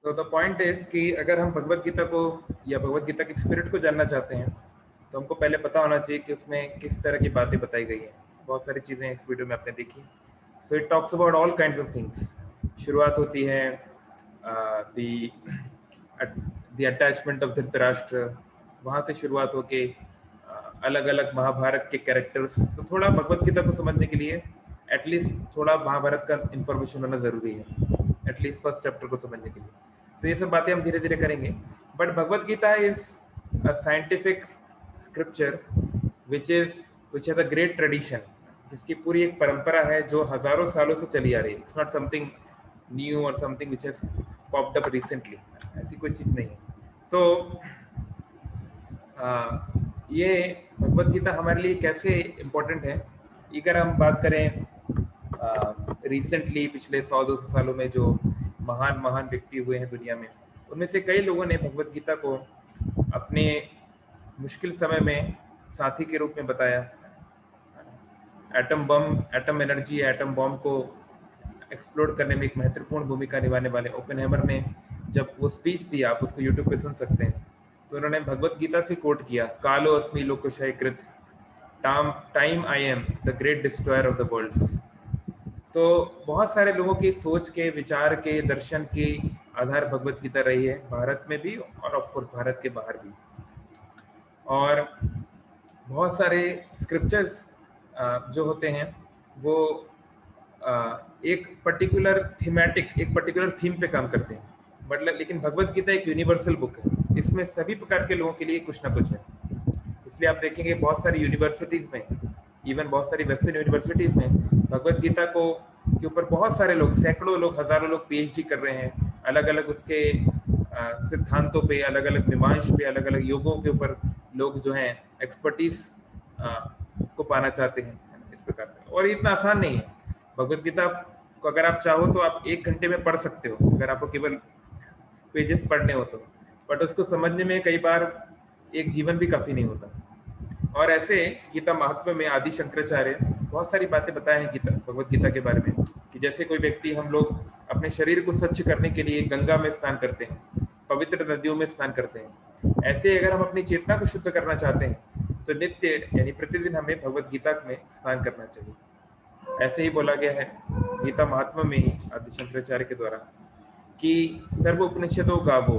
तो the point is कि अगर हम भगवत गीता को या भगवत गीता की स्पिरिट को जानना चाहते हैं तो हमको पहले पता होना चाहिए कि उसमें किस तरह की बातें बताई गई हैं। बहुत सारी चीज़ें इस वीडियो में आपने देखी। So it talks about all kinds of things. शुरुआत होती है दी द अटैचमेंट ऑफ धृतराष्ट्र, वहाँ से शुरुआत होके अलग अलग महाभारत के कैरेक्टर्स। तो थोड़ा भगवत गीता को समझने के लिए एटलीस्ट थोड़ा महाभारत का इंफॉर्मेशन होना ज़रूरी है, एटलीस्ट फर्स्ट चैप्टर को समझने के लिए। तो ये सब बातें हम धीरे धीरे करेंगे। But Bhagavad Gita is a scientific scripture which has a great tradition, जिसकी पूरी एक परंपरा है जो हजारों सालों से चली आ रही है। इट्स नॉट समथिंग न्यू और something which has popped up recently, ऐसी कोई चीज़ नहीं है। तो ये भगवत गीता हमारे लिए कैसे इम्पोर्टेंट है, अगर हम बात करें रिसेंटली पिछले 100-200 सालों में जो महान महान व्यक्ति हुए हैं दुनिया में, उनमें से कई लोगों ने भगवत गीता को अपने मुश्किल समय में साथी के रूप में बताया। एटम एनर्जी, एटम बॉम्ब को एक्सप्लोड करने में एक महत्वपूर्ण भूमिका निभाने वाले ओपेनहाइमर ने जब वो स्पीच दी, आप उसको यूट्यूब पे सुन सकते हैं, तो उन्होंने भगवत गीता से कोट किया, कालो अस्मि लोकशय कृत time I am the great destroyer of the worlds. तो बहुत सारे लोगों की सोच के, विचार के, दर्शन के आधार भगवत गीता रही है, भारत में भी और ऑफ कोर्स भारत के बाहर भी। और बहुत सारे स्क्रिप्चर्स जो होते हैं वो एक पर्टिकुलर थीम पे काम करते हैं। मतलब लेकिन भगवत गीता एक यूनिवर्सल बुक है, इसमें सभी प्रकार के लोगों के लिए कुछ ना कुछ है। इसलिए आप देखेंगे बहुत सारी यूनिवर्सिटीज़ में, इवन बहुत सारी वेस्टर्न यूनिवर्सिटीज़ में भगवत गीता को के ऊपर बहुत सारे लोग, सैकड़ों लोग, हजारों लोग पीएचडी कर रहे हैं, अलग अलग उसके सिद्धांतों पे, अलग अलग मीमांस पे, अलग अलग योगों के ऊपर लोग जो हैं एक्सपर्टीज को पाना चाहते हैं इस प्रकार से। और ये इतना आसान नहीं है। भगवत गीता को अगर आप चाहो तो आप 1 घंटे में पढ़ सकते हो, अगर आपको केवल पेजेस पढ़ने हो तो, बट उसको समझने में कई बार एक जीवन भी काफ़ी नहीं होता। और ऐसे गीता महात्म्य में आदि शंकराचार्य बहुत सारी बातें बताए हैं भगवत गीता के बारे में, कि जैसे कोई व्यक्ति, हम लोग अपने शरीर को स्वच्छ करने के लिए गंगा में स्नान करते हैं, पवित्र नदियों में स्नान करते हैं, ऐसे अगर हम अपनी चेतना को शुद्ध करना चाहते हैं तो नित्य यानी प्रतिदिन हमें भगवत गीता में स्नान करना चाहिए। ऐसे ही बोला गया है गीता महात्म्य में ही आदि शंकराचार्य के द्वारा कि सर्व उपनिषदों गावो,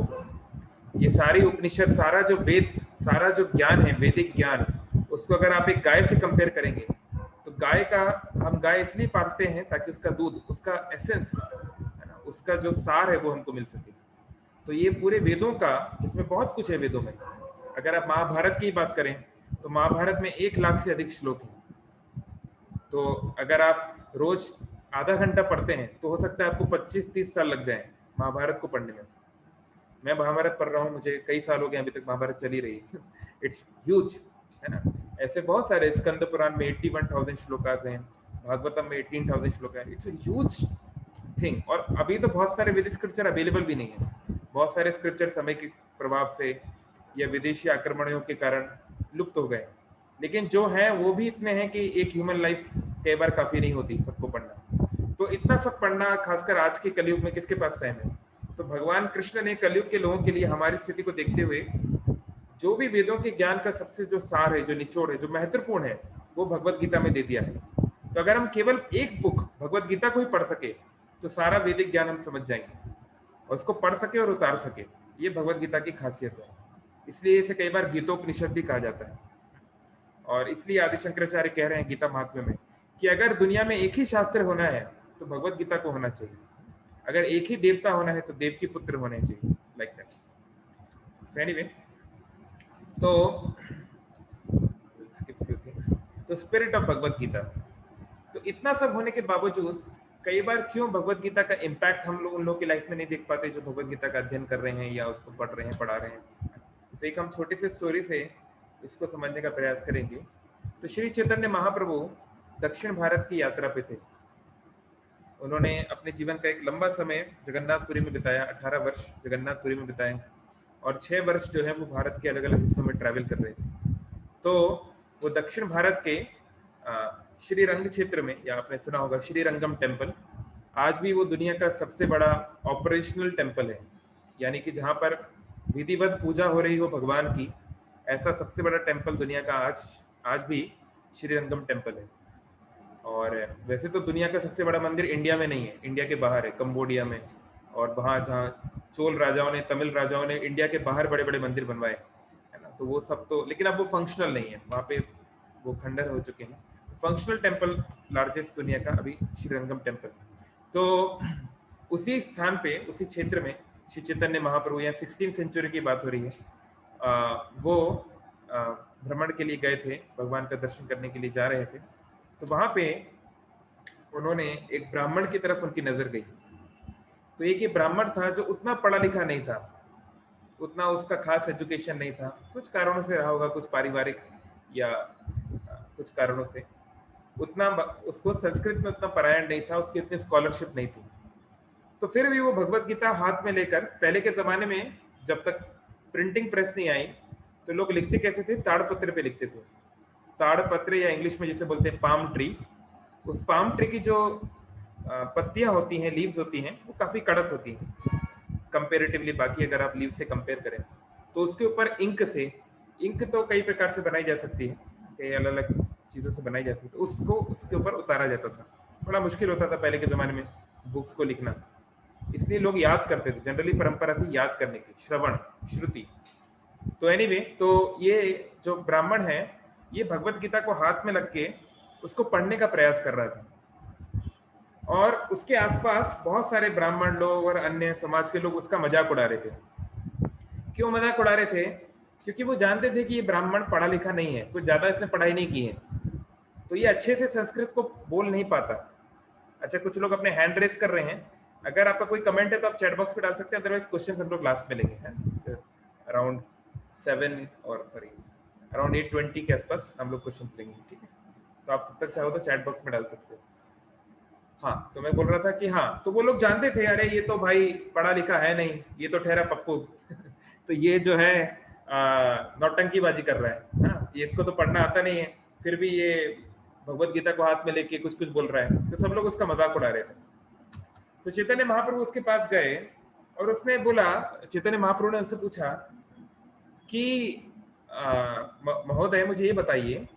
ये सारी उपनिषद, सारा जो वेद, सारा जो ज्ञान है, वैदिक ज्ञान, उसको अगर आप एक गाय से कंपेयर करेंगे तो गाय का, हम गाय इसलिए पालते हैं ताकि उसका दूध, उसका एसेंस है ना, उसका जो सार है वो हमको मिल सके। तो ये पूरे वेदों का, जिसमें बहुत कुछ है वेदों में, अगर आप महाभारत की बात करें तो महाभारत में 1 लाख से अधिक श्लोक हैं। तो अगर आप रोज आधा घंटा पढ़ते हैं तो हो सकता है आपको 25-30 साल लग जाए महाभारत को पढ़ने में। मैं महाभारत पढ़ रहा हूँ, मुझे कई साल हो गए, अभी तक महाभारत चली रही है। इट्स ह्यूज, है ना। ऐसे बहुत सारे, स्कंद पुराण में 81,000 श्लोकास हैं, भागवतम में 18,000 श्लोक हैं। It's huge thing. और अभी तो बहुत सारे वेदिक स्क्रिप्चर अवेलेबल भी नहीं है। बहुत सारे स्क्रिप्चर समय के प्रभाव से या विदेशी आक्रमणों के कारण लुप्त हो गए, लेकिन जो हैं वो भी इतने हैं कि एक ह्यूमन लाइफ कई बार काफ़ी नहीं होती सबको पढ़ना। तो इतना सब पढ़ना, खासकर आज के कलयुग में, किसके पास टाइम है। तो भगवान कृष्ण ने कलयुग के लोगों के लिए हमारी स्थिति को देखते हुए जो भी वेदों के ज्ञान का सबसे जो सार है, जो निचोड़ है, जो महत्वपूर्ण है, वो भगवत गीता में दे दिया है। तो अगर हम केवल एक बुक भगवत गीता को ही पढ़ सके तो सारा वैदिक ज्ञान हम समझ जाएंगे, और उसको पढ़ सके और उतार सके। ये भगवत गीता की खासियत है। इसलिए इसे कई बार गीतोपनिषद भी कहा जाता है। और इसलिए आदि शंकराचार्य कह रहे हैं गीता महात्म्य में कि अगर दुनिया में एक ही शास्त्र होना है तो भगवत गीता को होना चाहिए, अगर एक ही देवता होना है तो देव की पुत्र होने चाहिए, लाइक दैट। एनीवे, तो तो स्पिरिट ऑफ भगवत गीता। तो इतना सब होने के बावजूद कई बार क्यों भगवत गीता का इम्पैक्ट हम लोग उन लोगों की लाइफ में नहीं देख पाते जो भगवत गीता का अध्ययन कर रहे हैं या उसको पढ़ रहे हैं, पढ़ा रहे हैं। तो एक हम छोटी सी स्टोरी से इसको समझने का प्रयास करेंगे। तो श्री चैतन्य महाप्रभु दक्षिण भारत की यात्रा पे थे। उन्होंने अपने जीवन का एक लंबा समय जगन्नाथपुरी में बिताया, 18 वर्ष जगन्नाथपुरी में बिताए, और 6 वर्ष जो है वो भारत के अलग अलग हिस्सों में ट्रैवल कर रहे थे। तो वो दक्षिण भारत के श्रीरंग क्षेत्र में, या आपने सुना होगा श्रीरंगम टेम्पल, आज भी वो दुनिया का सबसे बड़ा ऑपरेशनल टेम्पल है। यानी कि जहाँ पर विधिवत पूजा हो रही हो भगवान की, ऐसा सबसे बड़ा टेम्पल दुनिया का आज आज भी श्रीरंगम टेम्पल है। और वैसे तो दुनिया का सबसे बड़ा मंदिर इंडिया में नहीं है, इंडिया के बाहर है, कंबोडिया में। और वहाँ जहाँ चोल राजाओं ने, तमिल राजाओं ने इंडिया के बाहर बड़े बड़े मंदिर बनवाए, है ना, तो वो सब तो, लेकिन अब वो फंक्शनल नहीं है, वहाँ पे वो खंडर हो चुके हैं। फंक्शनल टेम्पल लार्जेस्ट दुनिया का अभी श्रीरंगम टेम्पल। तो उसी स्थान पे, उसी क्षेत्र में श्री चैतन्य महाप्रभु, यहाँ 16th सेंचुरी की बात हो रही है, वो भ्रमण के लिए गए थे, भगवान का दर्शन करने के लिए जा रहे थे। तो वहां पे उन्होंने एक ब्राह्मण की तरफ उनकी नजर गई। तो एक ये ब्राह्मण था जो उतना पढ़ा लिखा नहीं था, उतना उसका खास एजुकेशन नहीं था, कुछ कारणों से रहा होगा, कुछ पारिवारिक या कुछ कारणों से उतना उसको संस्कृत में उतना पारायण नहीं था, उसकी इतनी स्कॉलरशिप नहीं थी। तो फिर भी वो भगवत गीता हाथ में लेकर, पहले के जमाने में जब तक प्रिंटिंग प्रेस नहीं आई तो लोग लिखते कैसे थे, ताड़पत्र पे लिखते थे। ताड़पत्र या इंग्लिश में जिसे बोलते हैं पाम ट्री, उस पाम ट्री की जो पत्तियां होती हैं, लीव्स होती हैं, वो काफी कड़क होती हैं कंपेरेटिवली बाकी, अगर आप लीव से कंपेयर करें तो उसके ऊपर इंक से, इंक तो कई प्रकार से बनाई जा सकती है, कई अलग अलग चीजों से बनाई जा सकती है, उसको उसके ऊपर उतारा जाता था। बड़ा मुश्किल होता था पहले के जमाने में बुक्स को लिखना, इसलिए लोग याद करते थे, जनरली परंपरा थी याद करने की, श्रवण श्रुति। तो एनीवे, तो ये जो ब्राह्मण है, ये भगवत गीता को हाथ में लग के उसको पढ़ने का प्रयास कर रहा था। और उसके आसपास बहुत सारे ब्राह्मण लोग और अन्य समाज के लोग उसका मजाक उड़ा रहे थे। क्यों मजाक उड़ा रहे थे? क्योंकि वो जानते थे कि ये ब्राह्मण पढ़ा लिखा नहीं है, कुछ ज्यादा इसने पढ़ाई नहीं की है, तो ये अच्छे से संस्कृत को बोल नहीं पाता। अच्छा, कुछ लोग अपने हैंड रेस कर रहे हैं, अगर आपका कोई कमेंट है तो आप चैट बॉक्स पे डाल सकते हैं, अदरवाइज क्वेश्चन हम लोग लास्ट में लेंगे। अराउंड 8:20 के आसपास हम लोग क्वेश्चन लेंगे, ठीक है? तो आप तब तक चाहो तो चैट बॉक्स में डाल सकते हो। हाँ, तो मैं बोल रहा था कि हाँ, तो वो लोग जानते थे, अरे ये तो भाई पढ़ा लिखा है नहीं, ये तो ठहरा पप्पू तो ये जो है नौटंकीबाजी कर रहा है, हाँ, ये इसको तो पढ़ना आता नहीं है, फिर भी ये भगवत गीता को हाथ में लेके कुछ कुछ बोल रहा है। तो सब लोग उसका मजाक उड़ा रहे थे। तो चैतन्य महाप्रभु उसके पास गए और उसने बोला, चैतन्य महाप्रभु ने उससे पूछा कि महोदय मुझे ये बताइए,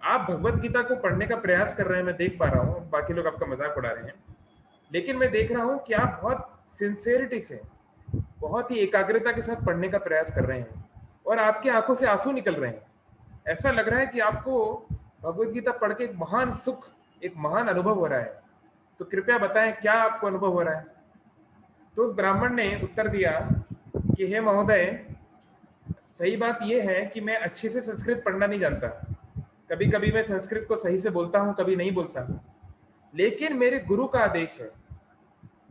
आप भगवत गीता को पढ़ने का प्रयास कर रहे हैं, मैं देख पा रहा हूँ, बाकी लोग आपका मजाक उड़ा रहे हैं, लेकिन मैं देख रहा हूँ कि आप बहुत सिंसियरिटी से, बहुत ही एकाग्रता के साथ पढ़ने का प्रयास कर रहे हैं और आपकी आंखों से आंसू निकल रहे हैं। ऐसा लग रहा है कि आपको भगवत गीता पढ़ के एक महान सुख, एक महान अनुभव हो रहा है। तो कृपया बताएं क्या आपको अनुभव हो रहा है? तो उस ब्राह्मण ने उत्तर दिया कि हे महोदय, सही बात यह है कि मैं अच्छे से संस्कृत पढ़ना नहीं जानता, कभी कभी मैं संस्कृत को सही से बोलता हूं, कभी नहीं बोलता, लेकिन मेरे गुरु का आदेश है,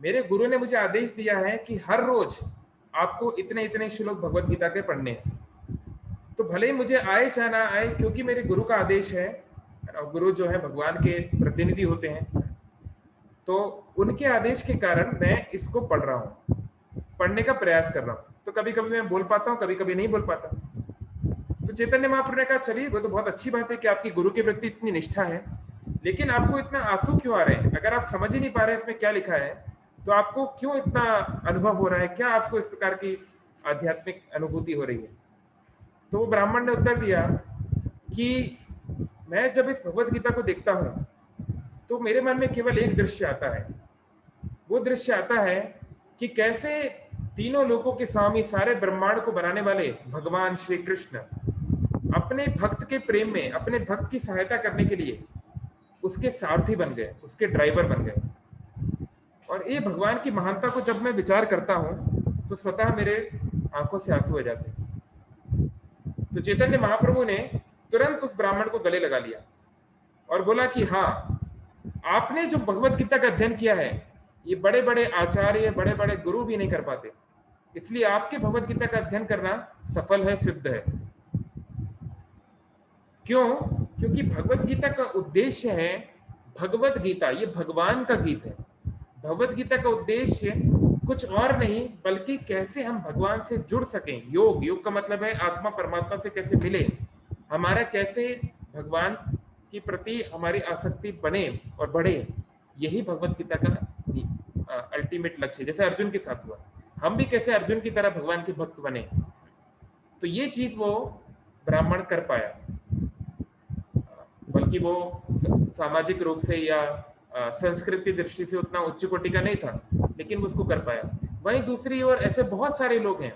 मेरे गुरु ने मुझे आदेश दिया है कि हर रोज आपको इतने इतने श्लोक भगवत गीता के पढ़ने हैं। तो भले ही मुझे आए चाहे ना आए, क्योंकि मेरे गुरु का आदेश है, और गुरु जो है भगवान के प्रतिनिधि होते हैं, तो उनके आदेश के कारण मैं इसको पढ़ रहा हूँ, पढ़ने का प्रयास कर रहा हूँ। तो कभी कभी मैं बोल पाता हूँ, कभी कभी नहीं बोल पाता। तो चैतन्य महाप्रभु ने कहा, चलिए वो तो बहुत अच्छी बात है कि आपकी गुरु के प्रति इतनी निष्ठा है, लेकिन आपको इतना आंसू क्यों आ रहे हैं? अगर आप समझ ही नहीं पा रहे इसमें क्या लिखा है, तो आपको क्यों इतना अनुभव हो रहा है? क्या आपको इस प्रकार की आध्यात्मिक अनुभूति हो रही है? तो वो ब्राह्मण ने उत्तर दिया कि मैं जब इस भगवत गीता को देखता हूँ तो मेरे मन में केवल एक दृश्य आता है। वो दृश्य आता है कि कैसे तीनों लोगों के स्वामी, सारे ब्रह्मांड को बनाने वाले भगवान श्री कृष्ण अपने भक्त के प्रेम में, अपने भक्त की सहायता करने के लिए उसके सारथी बन गए, उसके ड्राइवर बन गए। और ये भगवान की महानता को जब मैं विचार करता हूं तो स्वतः मेरे आंखों से आंसू आ जाते हैं। तो चैतन्य महाप्रभु ने तुरंत उस ब्राह्मण को गले लगा लिया और बोला कि हाँ, आपने जो भगवत गीता का अध्ययन किया है, ये बड़े बड़े आचार्य, बड़े बड़े गुरु भी नहीं कर पाते, इसलिए आपके भगवत गीता का अध्ययन करना सफल है, सिद्ध है। क्यों? क्योंकि भगवत गीता का उद्देश्य है, भगवत गीता ये भगवान का गीत है। भगवत गीता का उद्देश्य कुछ और नहीं, बल्कि कैसे हम भगवान से जुड़ सकें। योग, योग का मतलब है आत्मा परमात्मा से कैसे मिले, हमारा कैसे भगवान के प्रति हमारी आसक्ति बने और बढ़े, यही भगवत गीता का अल्टीमेट लक्ष्य है। जैसे अर्जुन के साथ हुआ, हम भी कैसे अर्जुन की तरह भगवान के भक्त बने। तो ये चीज वो ब्राह्मण कर पाया, बल्कि वो सामाजिक रूप से या संस्कृत की दृष्टि से उतना उच्च कोटि का नहीं था, लेकिन वो उसको कर पाया। वहीं दूसरी ओर ऐसे बहुत सारे लोग हैं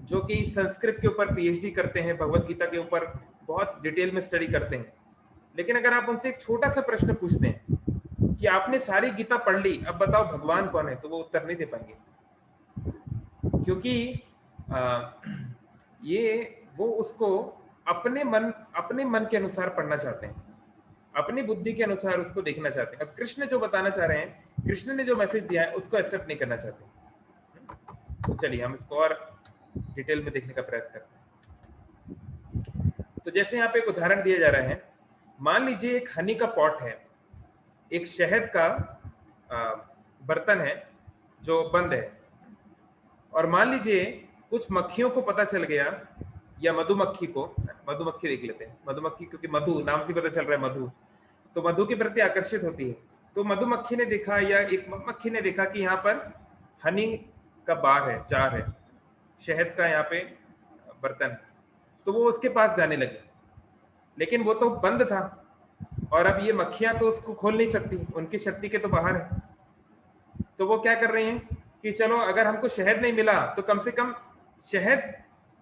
जो कि संस्कृत के ऊपर पीएचडी करते हैं, भगवत गीता के ऊपर बहुत डिटेल में स्टडी करते हैं, लेकिन अगर आप उनसे एक छोटा सा प्रश्न पूछते हैं कि आपने सारी गीता पढ़ ली, अब बताओ भगवान कौन है, तो वो उत्तर नहीं दे पाएंगे, क्योंकि ये वो उसको अपने मन के अनुसार पढ़ना चाहते हैं, अपनी बुद्धि के अनुसार उसको देखना चाहते हैं। अब कृष्ण जो बताना चाह रहे हैं, कृष्ण ने जो मैसेज दिया है उसको एक्सेप्ट नहीं करना चाहते। तो चलिए हम इसको और डिटेल में देखने का प्रयास करते हैं। तो जैसे यहाँ पे एक उदाहरण दिया जा रहा है, मान लीजिए एक हनी का पॉट है, एक शहद का बर्तन है जो बंद है, और मान लीजिए कुछ मक्खियों को पता चल गया, या मधुमक्खी को, मधुमक्खी देख लेते हैं, मधुमक्खी क्योंकि मधु नाम से पता चल रहा है मधु, तो मधु के प्रति आकर्षित होती है। तो मधुमक्खी ने देखा या एक मक्खी ने देखा कि यहाँ पर हनी का बार है, जार है, शहद का यहाँ पे बर्तन है, तो वो उसके पास जाने लगे, लेकिन वो तो बंद था, और अब ये मक्खियां तो उसको खोल नहीं सकती, उनकी शक्ति के तो बाहर है। तो वो क्या कर रही हैं कि चलो अगर हमको शहद नहीं मिला तो कम से कम शहद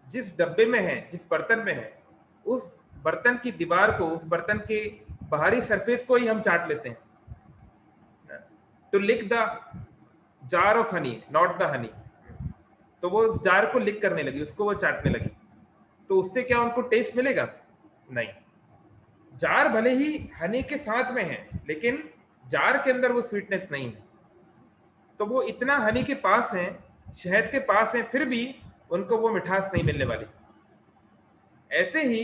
जिस डब्बे में है, जिस बर्तन में है, उस बर्तन की दीवार को, उस बर्तन के बाहरी सरफेस को ही हम चाट लेते हैं। तो lick the jar of honey not the honey, तो वो उस जार को लिक करने लगी, उसको वो चाटने लगी। तो उससे क्या उनको टेस्ट मिलेगा? नहीं। जार भले ही हनी के साथ में है, लेकिन जार के अंदर वो स्वीटनेस नहीं है। तो वो इतना हनी के पास है, शहद के पास है, फिर भी उनको वो मिठास नहीं मिलने वाली। ऐसे ही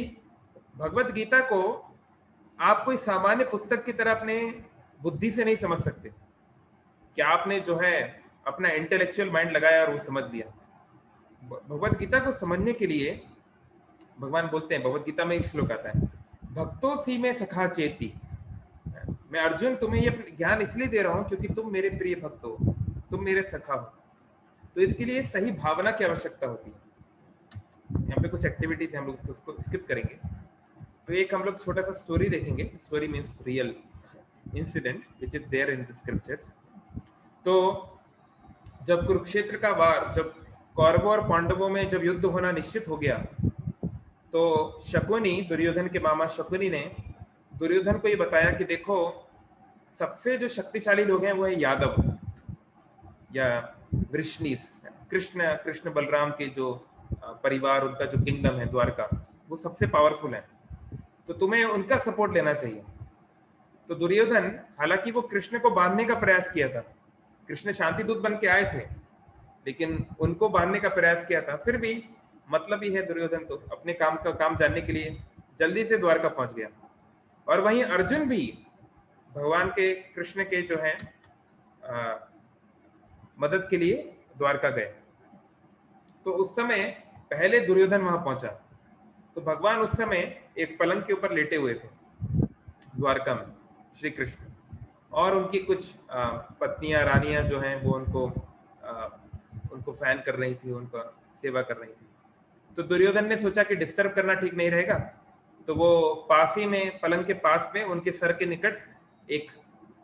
भगवत गीता को आप कोई सामान्य पुस्तक की तरह अपने बुद्धि से नहीं समझ सकते कि आपने जो है अपना इंटेलेक्चुअल माइंड लगाया और वो समझ लिया। भगवत गीता को समझने के लिए भगवान बोलते हैं, भगवत गीता में एक श्लोक आता है, भक्तों सी में सखा चेती, मैं अर्जुन तुम्हें ये ज्ञान इसलिए दे रहा हूं क्योंकि तुम मेरे प्रिय भक्त हो, तुम मेरे सखा हो। तो इसके लिए सही भावना की आवश्यकता होती है। यहाँ पे कुछ एक्टिविटीज हम लोग उसको स्किप करेंगे। तो एक हम लोग छोटा सा स्टोरी देखेंगे। Story means real incident which is there in the scriptures. तो जब कुरुक्षेत्र का वार, जब कौरवों और पांडवों में जब युद्ध होना निश्चित हो गया, तो शकुनी, दुर्योधन के मामा शकुनी ने दुर्योधन को ये बताया कि देखो, सबसे जो शक्तिशाली लोग हैं वो है यादव या वृष्णीस, कृष्ण बलराम के जो परिवार, उनका जो किंगडम है द्वारका, वो सबसे पावरफुल है, तो तुम्हें उनका सपोर्ट लेना चाहिए। तो दुर्योधन, हालांकि वो कृष्ण को बांधने का प्रयास किया था, कृष्ण शांति दूत बन के आए थे, लेकिन उनको बांधने का प्रयास किया था, फिर भी मतलब ही है दुर्योधन तो अपने काम का काम जानने के लिए जल्दी से द्वारका पहुंच गया। और वहीं अर्जुन भी भगवान के, कृष्ण के जो है मदद के लिए द्वारका गए। तो उस समय पहले दुर्योधन वहां पहुंचा, तो भगवान उस समय एक पलंग के ऊपर लेटे हुए थे द्वारका में, श्री कृष्ण, और उनकी कुछ पत्नियां, रानियां जो हैं वो उनको फैन कर रही थी, उनका सेवा कर रही थी। तो दुर्योधन ने सोचा कि डिस्टर्ब करना ठीक नहीं रहेगा, तो वो पास ही में, पलंग के पास में, उनके सर के निकट एक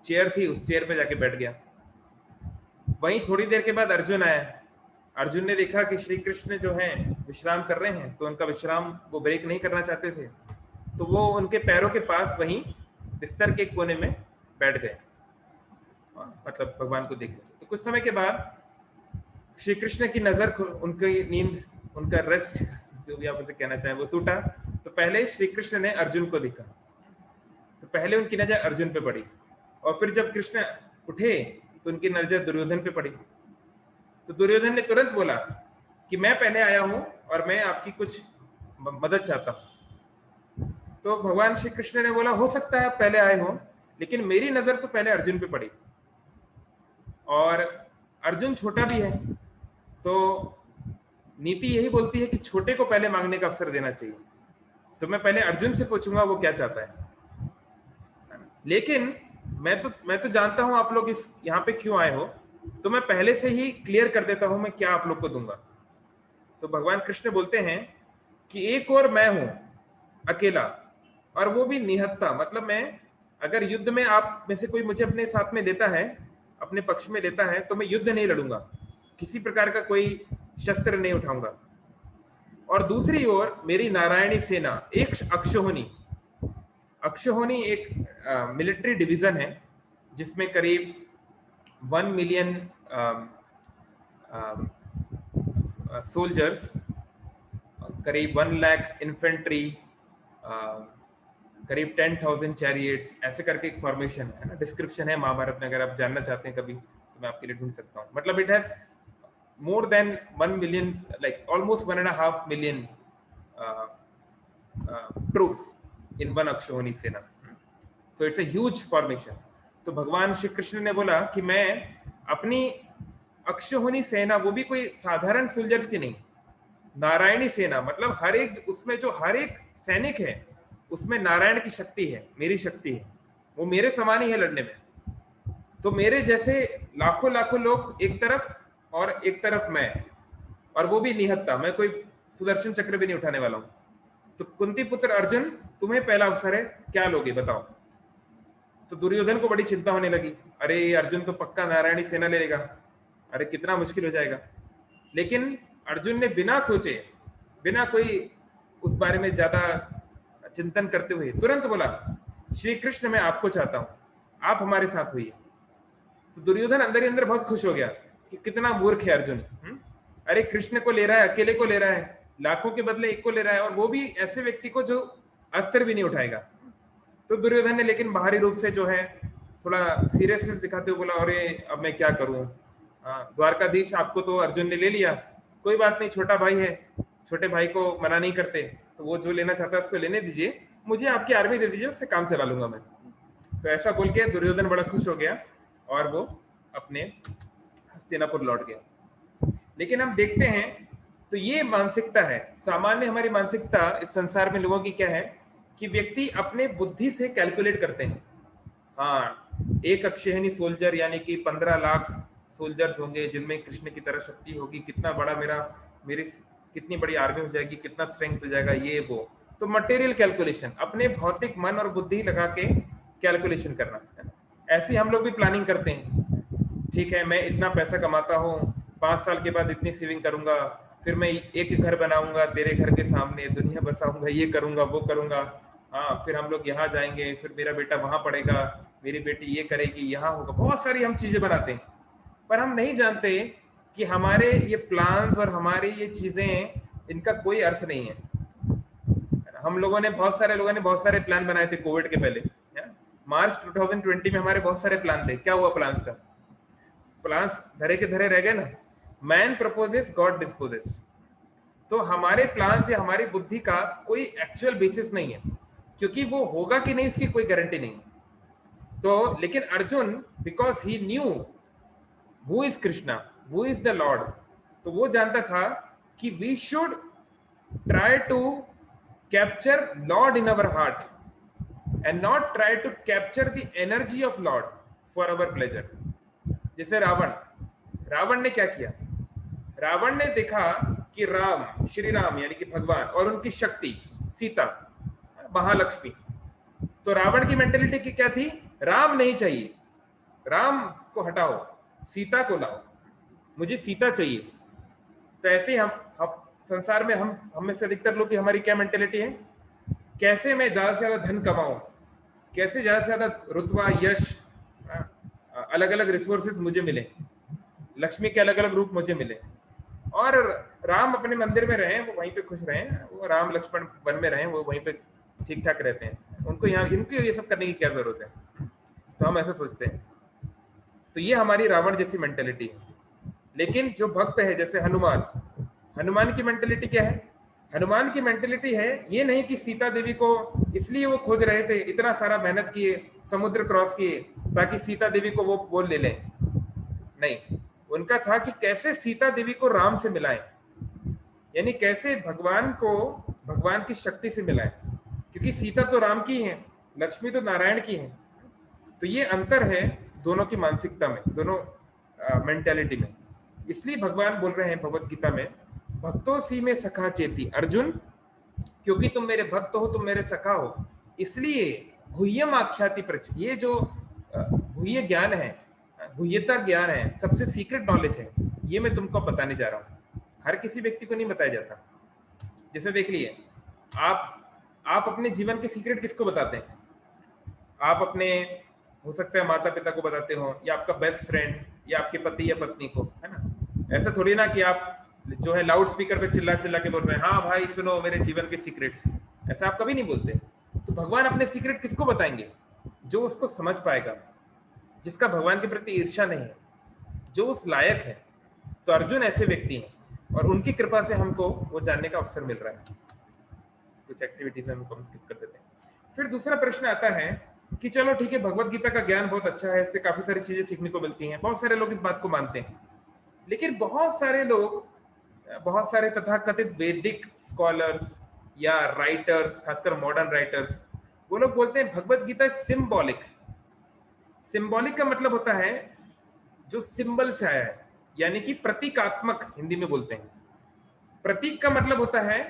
चेयर थी, उस चेयर पे जाके बैठ गया। वहीं थोड़ी देर के बाद अर्जुन आया। अर्जुन ने देखा कि श्री कृष्ण जो हैं विश्राम कर रहे हैं, तो उनका विश्राम वो ब्रेक नहीं करना चाहते थे, तो वो उनके पैरों के पास वहीं बिस्तर के कोने में बैठ गए, मतलब भगवान को देखने। तो कुछ समय के बाद श्री कृष्ण की नजर, उनकी नींद, उनका रेस्ट, जो भी आप उसे कहना चाहें, वो टूटा। तो पहले श्री कृष्ण ने अर्जुन को देखा, तो पहले उनकी नजर अर्जुन पे पड़ी, और फिर जब कृष्ण उठे तो उनकी नजर दुर्योधन पे पड़ी। तो दुर्योधन ने तुरंत बोला कि मैं पहले आया हूं और मैं आपकी कुछ मदद चाहता हूं। तो भगवान श्री कृष्ण ने बोला, हो सकता है आप पहले आए हो, लेकिन मेरी नजर तो पहले अर्जुन पे पड़ी, और अर्जुन छोटा भी है, तो नीति यही बोलती है कि छोटे को पहले मांगने का अवसर देना चाहिए। तो मैं पहले अर्जुन से पूछूंगा वो क्या चाहता है। लेकिन मैं तो जानता हूं आप लोग इस यहाँ पे क्यों आए हो, तो मैं पहले से ही क्लियर कर देता हूं मैं क्या आप लोग को दूंगा। तो भगवान कृष्ण बोलते हैं कि एक और मैं हूं अकेला, और वो भी निहत्था, मतलब मैं अगर युद्ध में आप में से कोई मुझे अपने साथ में लेता है, अपने पक्ष में लेता है, तो मैं युद्ध नहीं लड़ूंगा, किसी प्रकार का कोई शस्त्र नहीं उठाऊंगा। और दूसरी ओर मेरी नारायणी सेना, एक अक्षोहिणी, अक्षोहिणी एक मिलिट्री डिवीजन है जिसमें करीब 1 मिलियन सोल्जर्स, करीब 1 लाख इन्फेंट्री, करीब 10,000 चैरियट्स, ऐसे करके एक फॉर्मेशन है ना, डिस्क्रिप्शन है महाभारत में, अगर आप जानना चाहते हैं कभी तो मैं आपके लिए ढूंढ सकता हूँ। मतलब it has more than 1 million, like almost 1.5 million troops in one Akshauhini Sena. So it's a huge formation. तो भगवान श्री कृष्ण ने बोला कि मैं अपनी अक्षौहिणी सेना, वो भी कोई साधारण सोल्जर्स की नहीं, नारायणी सेना, मतलब हर एक उसमें जो हर एक सैनिक है उसमें नारायण की शक्ति है, मेरी शक्ति है, वो मेरे समान ही है लड़ने में। तो मेरे जैसे लाखों लाखों लोग एक तरफ और एक तरफ मैं, और वो भी निहत्ता, मैं कोई सुदर्शन चक्र भी नहीं उठाने वाला हूं। तो कुंती पुत्र अर्जुन, तुम्हें पहला अवसर है, क्या लोगे बताओ। तो दुर्योधन को बड़ी चिंता होने लगी, अरे अर्जुन तो पक्का नारायणी सेना ले लेगा, अरे कितना मुश्किल हो जाएगा। लेकिन अर्जुन ने बिना सोचे, बिना कोई उस बारे में ज्यादा चिंतन करते हुए तुरंत बोला, श्री कृष्ण मैं आपको चाहता हूं, आप हमारे साथ होइए। तो दुर्योधन अंदर ही अंदर बहुत खुश हो गया कि कितना मूर्ख है अर्जुन, अरे कृष्ण को ले रहा है, अकेले को ले रहा है, लाखों के बदले एक को ले रहा है, और वो भी ऐसे व्यक्ति को जो अस्त्र भी नहीं उठाएगा। तो दुर्योधन ने लेकिन बाहरी रूप से जो है थोड़ा सीरियसनेस दिखाते हुए बोला, अरे अब मैं क्या करूं, द्वारकाधीश आपको तो अर्जुन ने ले लिया, कोई बात नहीं, छोटा भाई है, छोटे भाई को मना नहीं करते, तो वो जो लेना चाहता है उसको लेने दीजिए, मुझे आपकी आर्मी दे दीजिए, उससे काम चला लूंगा मैं। तो ऐसा बोल के दुर्योधन बड़ा खुश हो गया और वो अपने हस्तिनापुर लौट गया। लेकिन हम देखते हैं तो ये मानसिकता है, सामान्य हमारी मानसिकता इस संसार में लोगों की क्या है कि व्यक्ति अपने बुद्धि से कैलकुलेट करते हैं। हाँ, एक अक्षौहिणी सोल्जर यानी कि 15 लाख सोल्जर्स होंगे जिनमें कृष्ण की तरह शक्ति होगी, कितना बड़ा मेरी कितनी बड़ी आर्मी हो जाएगी, कितना स्ट्रेंथ हो जाएगा, ये वो। तो मटेरियल कैलकुलेशन, अपने भौतिक मन और बुद्धि लगा के कैलकुलेशन करना है। ऐसी हम लोग भी प्लानिंग करते हैं, ठीक है मैं इतना पैसा कमाता हूँ, 5 साल के बाद इतनी सेविंग करूंगा, फिर मैं एक घर बनाऊंगा तेरे घर के सामने, दुनिया बसाऊंगा, ये करूंगा वो करूंगा, हाँ फिर हम लोग यहाँ जाएंगे, फिर मेरा बेटा वहां पढ़ेगा, मेरी बेटी ये करेगी, यहाँ होगा, बहुत सारी हम चीजें बनाते हैं। पर हम नहीं जानते कि हमारे ये प्लान्स और हमारी ये चीजें, इनका कोई अर्थ नहीं है। हम लोगों ने, बहुत सारे लोगों ने बहुत सारे प्लान बनाए थे कोविड के पहले, मार्च 2020 में हमारे बहुत सारे प्लान थे, क्या हुआ प्लान्स का, प्लान्स धरे के धरे रह गए ना। Man proposes God disposes. तो हमारे प्लान से हमारी बुद्धि का कोई एक्चुअल बेसिस नहीं है, क्योंकि वो होगा कि नहीं इसकी कोई गारंटी नहीं। तो लेकिन Arjun, because he knew who is Krishna, who is the lord, तो वो जानता था कि we should try to capture lord in our heart and not try to capture the energy of lord for our pleasure. जैसे रावण ने क्या किया, रावण ने देखा कि राम, श्री राम यानी कि भगवान और उनकी शक्ति सीता, महालक्ष्मी, तो रावण की मेंटेलिटी की क्या थी, राम नहीं चाहिए, राम को हटाओ, सीता को लाओ, मुझे सीता चाहिए। तो ऐसे हम संसार में हम में से अधिकतर लोग की हमारी क्या मेंटेलिटी है, कैसे मैं ज्यादा से ज्यादा धन कमाऊं, कैसे ज्यादा से ज्यादा रुतबा, यश, अलग अलग रिसोर्सेज मुझे मिले, लक्ष्मी के अलग अलग रूप मुझे मिले, और राम अपने मंदिर में रहे, वो वहीं पे खुश रहे, वो राम लक्ष्मण वन में रहे, वो वहीं पे ठीक ठाक रहते हैं, उनको यहाँ इनको ये सब करने की क्या जरूरत है। तो हम ऐसा सोचते हैं। तो ये हमारी रावण जैसी मेंटेलिटी है। लेकिन जो भक्त है जैसे हनुमान की मेंटेलिटी क्या है, हनुमान की मेंटेलिटी है ये नहीं कि सीता देवी को इसलिए वो खोज रहे थे, इतना सारा मेहनत किए, समुद्र क्रॉस किए ताकि सीता देवी को वो ले लें, नहीं, उनका था कि कैसे सीता देवी को राम से मिलाएं, यानी कैसे भगवान को भगवान की शक्ति से मिलाएं, क्योंकि सीता तो राम की है, लक्ष्मी तो नारायण की है। तो ये अंतर है दोनों की मानसिकता में, दोनों मेंटेलिटी में। इसलिए भगवान बोल रहे हैं भगवत गीता में, भक्तों सी में सखा चेती अर्जुन, क्योंकि तुम मेरे भक्त हो, तुम मेरे सखा हो, इसलिए गुह्यम आख्याति प्रच, ये जो गुह्य ज्ञान है, गुह्यतर ज्ञान है, सबसे सीक्रेट नॉलेज है, ये मैं तुमको बताने जा रहा हूँ। हर किसी व्यक्ति को नहीं बताया जाता। जैसे देख लिए, आप अपने जीवन के सीक्रेट किसको बताते हैं? आप अपने, हो सकता है माता पिता को बताते हो, या आपका बेस्ट फ्रेंड, या आपके पति या पत्नी को, है ना। ऐसा थोड़ी ना कि आप जो है लाउड स्पीकर पे चिल्ला चिल्ला के बोल रहे हैं, हाँ भाई सुनो मेरे जीवन के सीक्रेट्स, ऐसा आप कभी नहीं बोलते। तो भगवान अपने सीक्रेट किसको बताएंगे? जो उसको समझ पाएगा, जिसका भगवान के प्रति ईर्ष्या नहीं है, जो उस लायक है। तो अर्जुन ऐसे व्यक्ति हैं, और उनकी कृपा से हमको वो जानने का अवसर मिल रहा है। कुछ एक्टिविटीज हम स्किप कर देते हैं। फिर दूसरा प्रश्न आता है कि चलो ठीक है, भगवत गीता का ज्ञान बहुत अच्छा है, इससे काफी सारी चीजें सीखने को मिलती हैं, बहुत सारे लोग इस बात को मानते हैं। लेकिन बहुत सारे लोग, बहुत सारे तथाकथित वैदिक स्कॉलर्स या राइटर्स, खासकर मॉडर्न राइटर्स, वो लोग बोलते हैं भगवत गीता सिंबॉलिक। सिंबॉलिक का मतलब होता है जो सिंबल से आया है, यानी कि प्रतीकात्मक हिंदी में बोलते हैं। प्रतीक का मतलब होता है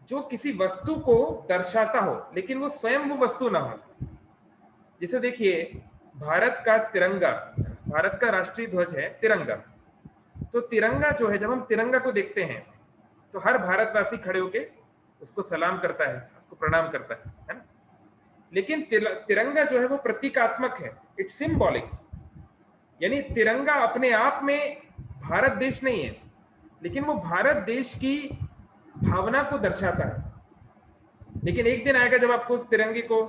जो किसी वस्तु को दर्शाता हो, लेकिन वो स्वयं वो वस्तु ना हो। जैसे देखिए, भारत का तिरंगा, भारत का राष्ट्रीय ध्वज है तिरंगा। तो तिरंगा जो है, जब हम तिरंगा को देखते हैं तो हर भारतवासी खड़े होके उसको सलाम करता है, उसको प्रणाम करता है ना। लेकिन तिरंगा जो है वो प्रतीकात्मक है, इट्स सिंबॉलिक। यानी तिरंगा अपने आप में भारत देश नहीं है, लेकिन वो भारत देश की भावना को दर्शाता है। लेकिन एक दिन आएगा जब आपको उस तिरंगे को,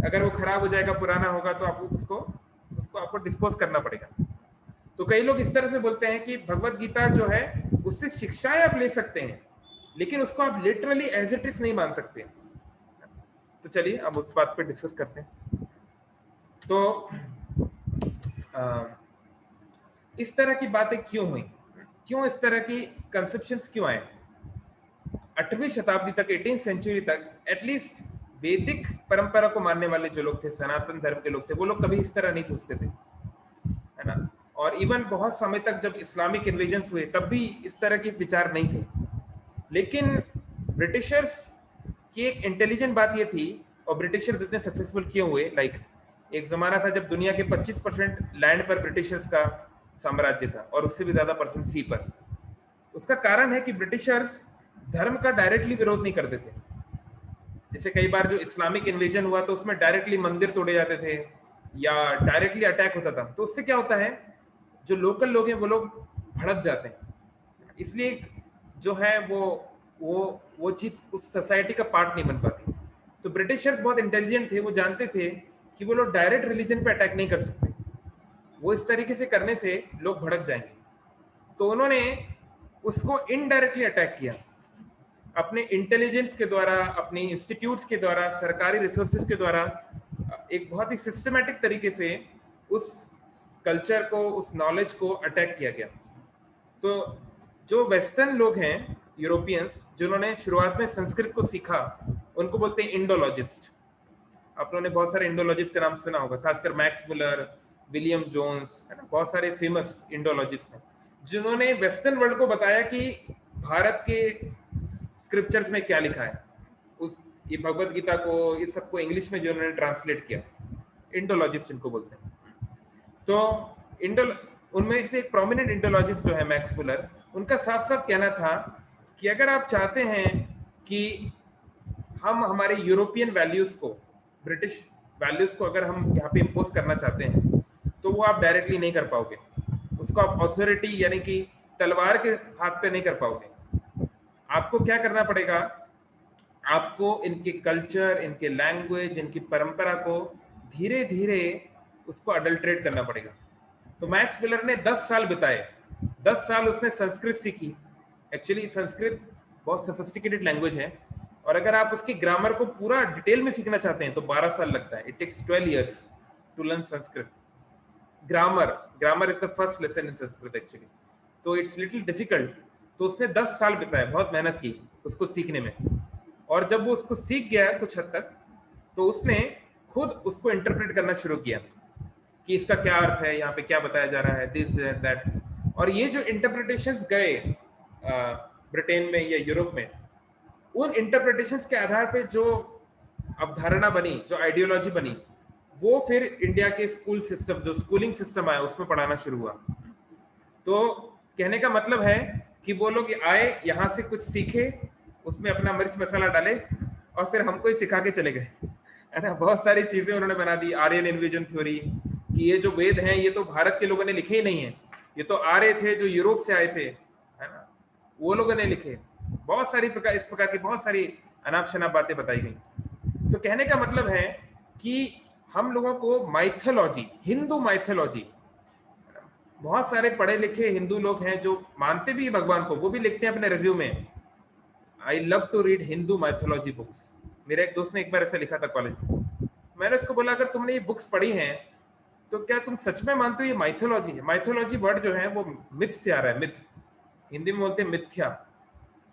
अगर वो खराब हो जाएगा, पुराना होगा, तो आप उसको आपको डिस्पोज करना पड़ेगा। तो कई लोग इस तरह से बोलते हैं कि भगवत गीता जो है उससे शिक्षाएं आप ले सकते हैं, लेकिन उसको आप लिटरली एज इट इज नहीं मान सकते। तो चलिए अब उस बात पे डिस्कस करते हैं। तो इस तरह की बातें क्यों हुई, क्यों इस तरह की कंसेप्शंस क्यों आए? 8वीं शताब्दी तक, 18th सेंचुरी तक एटलीस्ट वैदिक परंपरा को मानने वाले जो लोग थे, सनातन धर्म के लोग थे, वो लोग कभी इस तरह नहीं सोचते थे, है ना। और इवन बहुत समय तक जब इस्लामिक इन्वेजन्स हुए तब भी इस तरह के विचार नहीं थे। लेकिन ब्रिटिशर्स की एक इंटेलिजेंट बात ये थी, और ब्रिटिशर्स इतने सक्सेसफुल क्यों हुए, लाइक एक जमाना था जब दुनिया के 25% लैंड पर ब्रिटिशर्स का साम्राज्य था, और उससे भी ज्यादा परसेंट सी पर। उसका कारण है कि ब्रिटिशर्स धर्म का डायरेक्टली विरोध नहीं करते थे। जैसे कई बार जो इस्लामिक इन्वेजन हुआ तो उसमें डायरेक्टली मंदिर तोड़े जाते थे या डायरेक्टली अटैक होता था। तो उससे क्या होता है, जो लोकल लोग हैं वो लोग भड़क जाते हैं, इसलिए जो है वो चीज उस सोसाइटी का पार्ट नहीं बन पाती। तो ब्रिटिशर्स बहुत इंटेलिजेंट थे, वो जानते थे कि वो लोग डायरेक्ट रिलीजन पे अटैक नहीं कर सकते, वो इस तरीके से करने से लोग भड़क जाएंगे। तो उन्होंने उसको इनडायरेक्टली अटैक किया, अपने इंटेलिजेंस के द्वारा, अपने इंस्टीट्यूट्स के द्वारा, सरकारी रिसोर्सेज के द्वारा, एक बहुत ही सिस्टमैटिक तरीके से उस कल्चर को, उस नॉलेज को अटैक किया गया। तो जो वेस्टर्न लोग हैं, यूरोपियंस, जिन्होंने शुरुआत में संस्कृत को सीखा, उनको बोलते हैं इंडोलॉजिस्ट। आप लोगों ने बहुत सारे इंडोलॉजिस्ट का नाम सुना होगा, खासकर मैक्स मुलर, विलियम जोन्स, है ना, बहुत सारे फेमस इंडोलॉजिस्ट हैं, जिन्होंने वेस्टर्न वर्ल्ड को बताया कि भारत के स्क्रिप्चर्स में क्या लिखा है। उस ये भगवत गीता को, इस सबको इंग्लिश में जिन्होंने ट्रांसलेट किया, इंडोलॉजिस्ट इनको बोलते हैं। तो उनमें से एक प्रोमिनेंट इंडोलॉजिस्ट जो है मैक्स मुलर, उनका साफ साफ कहना था कि अगर आप चाहते हैं कि हम हमारे यूरोपियन वैल्यूज को, ब्रिटिश वैल्यूज को अगर हम यहाँ पे इम्पोज करना चाहते हैं, तो वो आप डायरेक्टली नहीं कर पाओगे। उसको आप ऑथोरिटी यानी कि तलवार के हाथ पे नहीं कर पाओगे। आपको क्या करना पड़ेगा, आपको इनके कल्चर, इनके लैंग्वेज, इनकी परंपरा को धीरे धीरे उसको अडल्ट्रेट करना पड़ेगा। तो मैक्स मुलर ने 10 साल बिताए, 10 साल उसने संस्कृत सीखी। एक्चुअली संस्कृत बहुत सोफिस्टिकेटेड लैंग्वेज है, और अगर आप उसकी ग्रामर को पूरा डिटेल में सीखना चाहते हैं तो 12 साल लगता है। It takes 12 years to learn Sanskrit. Grammar is the first lesson in Sanskrit actually, तो इट्स लिटिल डिफिकल्ट। तो उसने 10 साल बिताए, बहुत मेहनत की उसको सीखने में। और जब वो उसको सीख गया कुछ हद तक, तो उसने खुद उसको इंटरप्रेट करना शुरू किया। कि इसका क्या अर्थ है, यहाँ पे क्या बताया जा रहा है, दिस दैट। और ये जो इंटरप्रिटेशंस गए ब्रिटेन में या यूरोप में, उन इंटरप्रिटेशंस के आधार पे जो अवधारणा बनी, जो आइडियोलॉजी बनी, वो फिर इंडिया के स्कूल सिस्टम, जो स्कूलिंग सिस्टम आया, उसमें पढ़ाना शुरू हुआ। तो कहने का मतलब है कि वो लोग आए, यहाँ से कुछ सीखे, उसमें अपना मिर्च मसाला डाले और फिर हमको ही सिखा के चले गए, है ना। बहुत सारी चीजें उन्होंने बना दी, आर्यन इन्विजन थ्योरी, कि ये जो वेद हैं ये तो भारत के लोगों ने लिखे ही नहीं है, ये तो आर्य थे जो यूरोप से आए थे, है ना, वो लोगों ने लिखे। बहुत सारी प्रकार, इस प्रकार की बहुत सारी अनाप शनाप बातें बताई गई। तो कहने का मतलब है कि हम लोगों को माइथोलॉजी, हिंदू माइथोलॉजी, बहुत सारे पढ़े लिखे हिंदू लोग हैं जो मानते भी भगवान को, वो भी लिखते हैं अपने resume, I love to read Hindu mythology books. मेरे एक दोस्त ने एक बार ऐसे लिखा था कॉलेज में। मैंने उसको बोला अगर तुमने ये बुक्स पढ़ी हैं तो क्या तुम सच में मानते हो ये माइथोलॉजी है? माइथोलॉजी वर्ड जो है वो मिथ से आ रहा है, मिथ, हिंदी में बोलते हैं मिथ्या।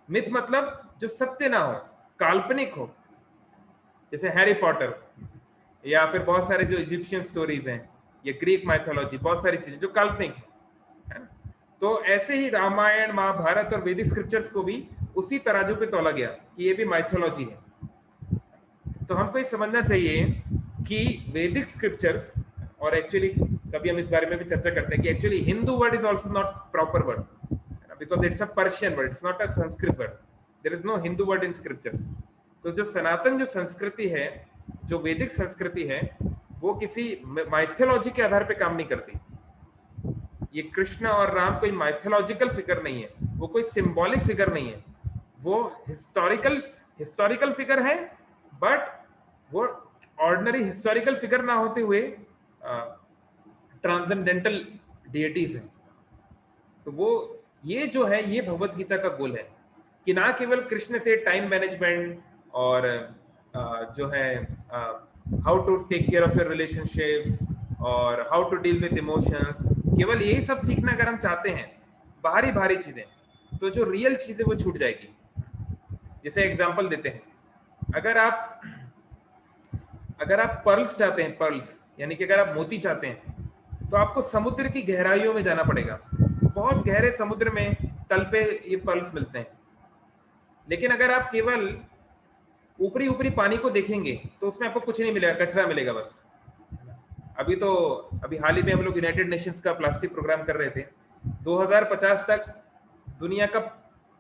मिथ मतलब जो सत्य ना हो, काल्पनिक हो, जैसे हैरी पॉटर, या फिर बहुत सारे जो इजिप्शियन स्टोरीज हैं, ये ग्रीक माइथोलॉजी, बहुत सारी चीजें जो काल्पनिक है ना। तो ऐसे ही रामायण, महाभारत और वैदिक स्क्रिप्चर्स को भी उसी तराजू पे तौला गया कि ये भी माइथोलॉजी है। तो हमको ये समझना चाहिए कि वैदिक स्क्रिप्चर्स, और एक्चुअली कभी हम इस बारे में भी चर्चा करते हैं कि actually Hindu word is also not proper word, because it's a Persian word, it's not a Sanskrit word, there is no Hindu word in scriptures. तो जो सनातन जो संस्कृति है, जो वैदिक संस्कृति है, वो किसी माइथोलॉजी के आधार पे काम नहीं करती। ये कृष्ण और राम कोई माइथोलॉजिकल फिगर नहीं है, वो कोई सिंबॉलिक फिगर नहीं है, वो हिस्टोरिकल हिस्टोरिकल फिगर है, बट वो ऑर्डिनरी हिस्टोरिकल फिगर ना होते हुए ट्रांसेंडेंटल डिएटीज हैं। तो वो ये जो है, ये भगवत गीता का गोल है कि ना केवल कृष्ण से टाइम मैनेजमेंट और जो है how to take care of your relationships और how to deal with emotions, केवल यही सब सीखना अगर हम चाहते हैं, बाहरी बाहरी चीजें, तो जो रियल चीजें वो छूट जाएगी। जैसे एग्जांपल देते हैं, अगर आप अगर आप पर्ल्स चाहते हैं, पर्ल्स यानी कि अगर आप मोती चाहते हैं, तो आपको समुद्र की गहराइयों में जाना पड़ेगा। बहुत गहरे समुद्र में तल पे ये पर्ल्स मिलते हैं। लेकिन अगर आप केवल ऊपरी ऊपरी पानी को देखेंगे तो उसमें आपको कुछ नहीं मिलेगा, कचरा मिलेगा बस। अभी हाल ही में हम लोग यूनाइटेड नेशंस का प्लास्टिक प्रोग्राम कर रहे थे। 2050 तक दुनिया का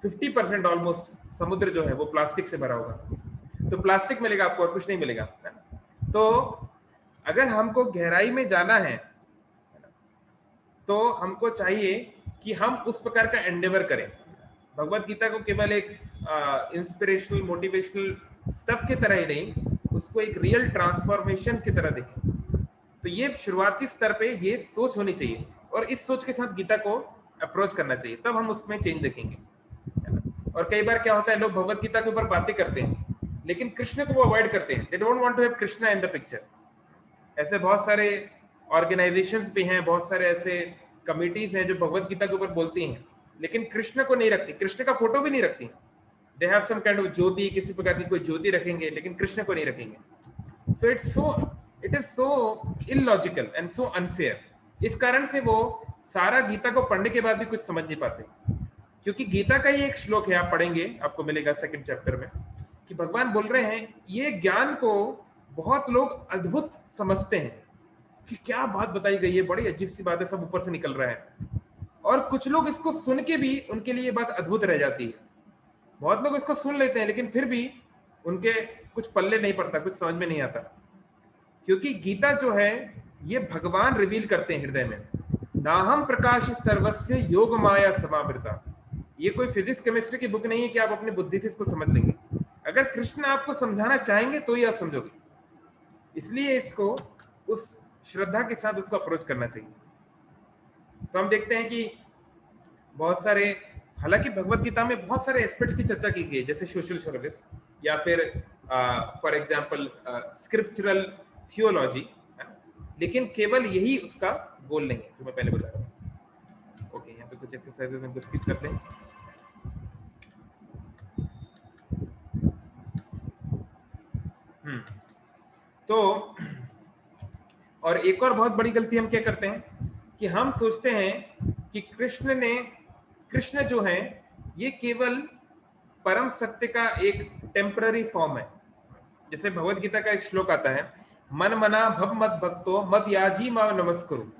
50% ऑलमोस्ट समुद्र जो है वो प्लास्टिक से भरा होगा। तो प्लास्टिक मिलेगा आपको और कुछ नहीं मिलेगा। तो अगर हमको गहराई में जाना है तो हमको चाहिए कि हम उस प्रकार का एंडेवर करें। भगवत गीता को केवल एक इंस्पिरेशनल मोटिवेशनल स्टफ की तरह ही नहीं, उसको एक रियल ट्रांसफॉर्मेशन की तरह देखें। तो ये शुरुआती स्तर पे ये सोच होनी चाहिए और इस सोच के साथ गीता को अप्रोच करना चाहिए, तब हम उसमें चेंज देखेंगे, है ना। और कई बार क्या होता है, लोग भगवत गीता के ऊपर बातें करते हैं लेकिन कृष्ण को वो अवॉइड करते हैं, they don't want to have Krishna in the picture. ऐसे बहुत सारे ऑर्गेनाइजेशंस भी हैं, बहुत सारे ऐसे कमिटीज हैं जो भगवत गीता के ऊपर बोलती हैं लेकिन कृष्ण को नहीं रखती, कृष्ण का फोटो भी नहीं रखती। They have some kind of jyoti, किसी प्रकार की कोई ज्योति रखेंगे लेकिन कृष्ण को नहीं रखेंगे। So it is so illogical and so unfair. इस कारण से वो सारा गीता को पढ़ने के बाद भी कुछ समझ नहीं पाते, क्योंकि गीता का ही एक श्लोक है, आप पढ़ेंगे आपको मिलेगा सेकंड चैप्टर में, कि भगवान बोल रहे हैं ये ज्ञान को बहुत लोग अद्भुत समझते हैं कि क्या बात बताई गई है, बड़ी अजीब सी बात है, सब ऊपर से निकल रहा है। और कुछ लोग इसको सुन के भी उनके लिए बात अद्भुत रह जाती है। बहुत लोग इसको सुन लेते हैं लेकिन फिर भी उनके कुछ पल्ले नहीं पड़ता, कुछ समझ में नहीं आता, क्योंकि गीता जो है ये भगवान रिवील करते हैं हृदय में। नाहम प्रकाश सर्वस्य योग माया समावृता। ये कोई फिजिक्स केमिस्ट्री की बुक नहीं है कि आप अपनी बुद्धि से इसको समझ लेंगे। अगर कृष्ण आपको समझाना चाहेंगे तो ही आप समझोगे। इसलिए इसको उस श्रद्धा के साथ उसको अप्रोच करना चाहिए। तो हम देखते हैं कि बहुत सारे, हालांकि भगवत गीता में बहुत सारे एस्पेक्ट्स की चर्चा की गई है, जैसे सोशल सर्विस या फिर फॉर एग्जांपल स्क्रिप्चरल थियोलॉजी, लेकिन केवल यही उसका गोल नहीं है जो मैं पहले बता रहा हूँ। ओके, यहाँ पे कुछ एक्सरसाइजेस हम स्किप करते हैं। तो और एक और बहुत बड़ी गलती हम क्या करते हैं कि हम सोचते हैं कि कृष्ण जो है ये केवल परम सत्य का एक टेम्पररी फॉर्म है। जैसे भगवत गीता का एक श्लोक आता है, मन मना भव मत भक्तो मद याजी मां नमस्करो।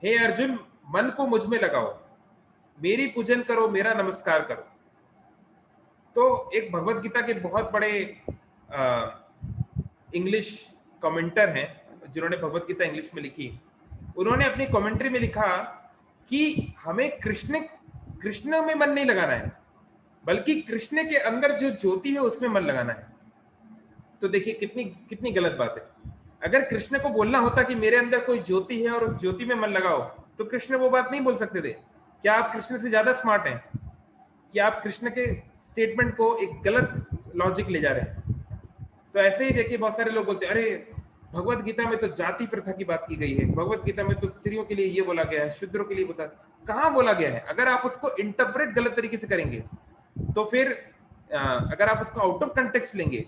हे अर्जुन, मन को मुझ में लगाओ, मेरी पूजन करो, मेरा नमस्कार करो। तो एक भगवत गीता के बहुत बड़े इंग्लिश कमेंटर हैं जिन्होंने भगवत गीता इंग्लिश में लिखी, उन्होंने अपनी कमेंट्री में लिखा कि हमें कृष्ण में मन नहीं लगाना है, बल्कि कृष्ण के अंदर जो ज्योति है उसमें मन लगाना है। तो देखिए कितनी कितनी गलत बात है। अगर कृष्ण को बोलना होता कि मेरे अंदर कोई ज्योति है और उस ज्योति में मन लगाओ, तो कृष्ण वो बात नहीं बोल सकते थे। क्या आप कृष्ण से ज्यादा स्मार्ट हैं कि आप कृष्ण के स्टेटमेंट को एक गलत लॉजिक ले जा रहे हैं? तो ऐसे ही देखिए बहुत सारे लोग बोलते हैं, अरे भगवत गीता में तो जाति प्रथा की बात की गई है, भगवत गीता में तो स्त्रियों के लिए ये बोला गया है, शूद्रों के लिए बोला। कहाँ बोला गया है? अगर आप उसको इंटरप्रेट गलत तरीके से करेंगे तो फिर अगर आप उसको आउट ऑफ कंटेक्स्ट लेंगे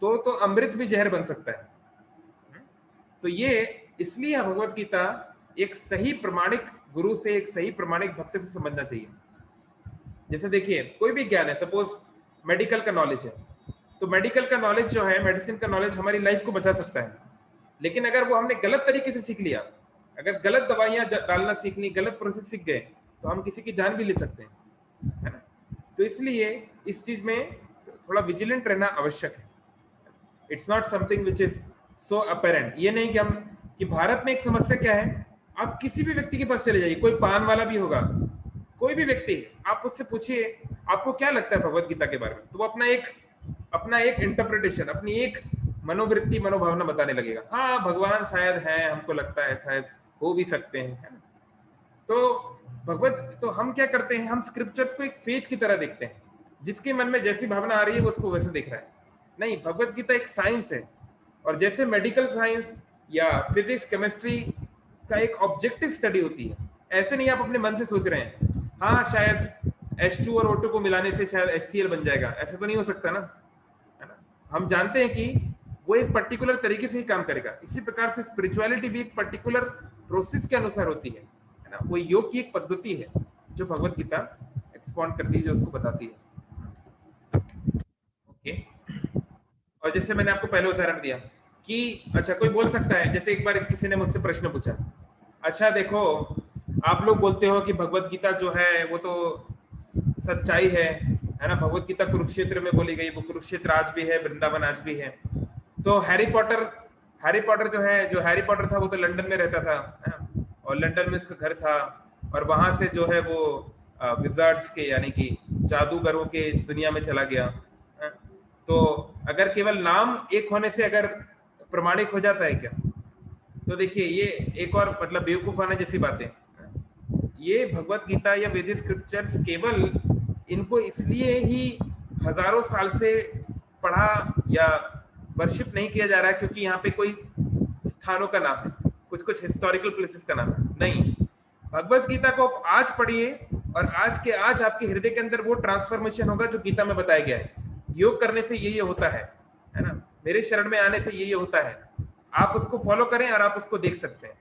तो अमृत भी जहर बन सकता है। तो ये इसलिए भगवत गीता एक सही प्रमाणिक गुरु से, एक सही प्रमाणिक भक्त से समझना चाहिए। जैसे देखिए कोई भी ज्ञान है, सपोज मेडिकल का नॉलेज है, तो मेडिकल का नॉलेज जो है, मेडिसिन का नॉलेज हमारी लाइफ को बचा सकता है। लेकिन अगर वो हमने गलत तरीके से सीख लिया, अगर गलत दवाइयां डालना सीख ली, गलत प्रोसेस सीख गए, तो हम किसी की जान भी ले सकते हैं, है ना? तो इसलिए इस चीज में थोड़ा विजिलेंट रहना आवश्यक है। It's not something which is so apparent. ये नहीं कि भारत में एक समस्या क्या है, आप किसी भी व्यक्ति के पास चले जाइए, कोई पान वाला भी होगा, कोई भी व्यक्ति, आप उससे पूछिए आपको क्या लगता है भगवत गीता के बारे में, तो वो अपना एक इंटरप्रिटेशन, अपनी एक मनोवृत्ति, मनोभावना बताने लगेगा। हाँ भगवान शायद है, हमको लगता है शायद हो भी सकते हैं, है ना? तो हम क्या करते हैं, हम स्क्रिप्चर्स को एक फेथ की तरह देखते हैं, जिसके मन में जैसी भावना आ रही है वो उसको वैसे देख रहा है। नहीं, भगवत गीता एक साइंस है, और जैसे मेडिकल साइंस या फिजिक्स केमिस्ट्री का एक ऑब्जेक्टिव स्टडी होती है, ऐसे नहीं आप अपने मन से सोच रहे हैं हाँ शायद H2 और O2 को मिलाने से शायद HCl बन जाएगा, ऐसा तो नहीं हो सकता ना, है ना? हम जानते हैं कि वो एक पर्टिकुलर तरीके से ही काम करेगा। इसी प्रकार से स्पिरिचुअलिटी भी एक पर्टिकुलर प्रोसेस के अनुसार होती है ना? वो योग की एक पद्धति है जो भगवत गीता एक्सपांड करती है, जो उसको बताती है। ओके, और जैसे मैंने आपको पहले उदाहरण दिया कि अच्छा कोई बोल सकता है, जैसे एक बार किसी ने मुझसे प्रश्न पूछा, अच्छा देखो आप लोग बोलते हो कि भगवत गीता जो है वो तो सच्चाई है ना? भगवत गीता कुरुक्षेत्र में बोली गई, वो कुरुक्षेत्र आज भी है, वृंदावन आज भी है। तो हैरी पॉटर जो है, जो हैरी पॉटर था वो तो लंदन में रहता था, है ना? और लंदन में उसका घर था, और वहां से जो है वो विजार्ड्स के यानी कि जादूगरों के दुनिया में चला गया, है? तो अगर केवल नाम एक होने से अगर प्रमाणिक हो जाता है क्या? तो देखिए ये एक और मतलब बेवकूफाना जैसी बातें। ये भगवत गीता या वेदिक स्क्रिप्चर्स केवल इनको इसलिए ही हजारों साल से पढ़ा या वर्शिप नहीं किया जा रहा है क्योंकि यहाँ पे कोई स्थानों का नाम है, कुछ हिस्टोरिकल प्लेसेस का नाम है। नहीं, भगवत गीता को आप आज पढ़िए और आज के आज आपके हृदय के अंदर वो ट्रांसफॉर्मेशन होगा जो गीता में बताया गया है। योग करने से ये होता है ना? मेरे शरण में आने से ये होता है। आप उसको फॉलो करें और आप उसको देख सकते हैं।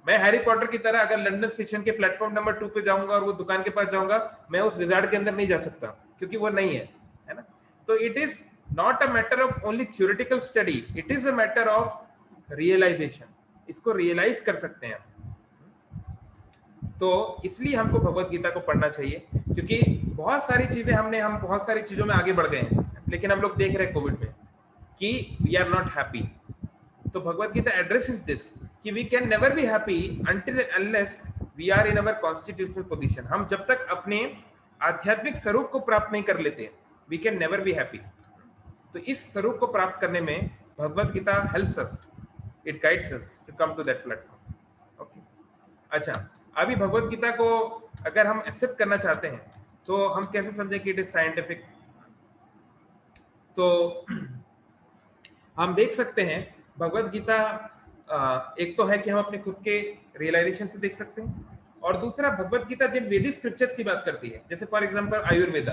मैं हैरी पॉटर की तरह अगर लंदन स्टेशन के प्लेटफॉर्म नंबर 2 पे जाऊंगा और वो दुकान के पास जाऊंगा, मैं उस विजार्ड के अंदर नहीं जा सकता क्योंकि वो नहीं है ना? तो it is not a matter of only theoretical study, it is a matter of realization. इसको रियलाइज कर सकते हैं। तो इसलिए हमको भगवत गीता को पढ़ना चाहिए, क्योंकि बहुत सारी चीजें हम बहुत सारी चीजों में आगे बढ़ गए हैं, लेकिन हम लोग देख रहे हैं कोविड में कि वी आर नॉट हैप्पी। तो भगवत गीता एड्रेसेस दिस कि we can never be happy until unless we are in our constitutional position. हम जब तक अपने आध्यात्मिक स्वरूप को प्राप्त नहीं कर लेते, we can never be happy. तो इस स्वरूप को प्राप्त करने में Bhagavad Gita helps us, it guides us to come to that platform. Okay, अच्छा अभी भगवत गीता को अगर हम एक्सेप्ट करना चाहते हैं तो हम कैसे समझें कि इट इज साइंटिफिक? तो हम देख सकते हैं भगवत गीता एक तो है कि हम अपने खुद के रियलाइजेशन से देख सकते हैं, और दूसरा भगवत गीता जिन वेदिक स्क्रिप्चर्स की बात करती है, जैसे फॉर एग्जांपल आयुर्वेदा।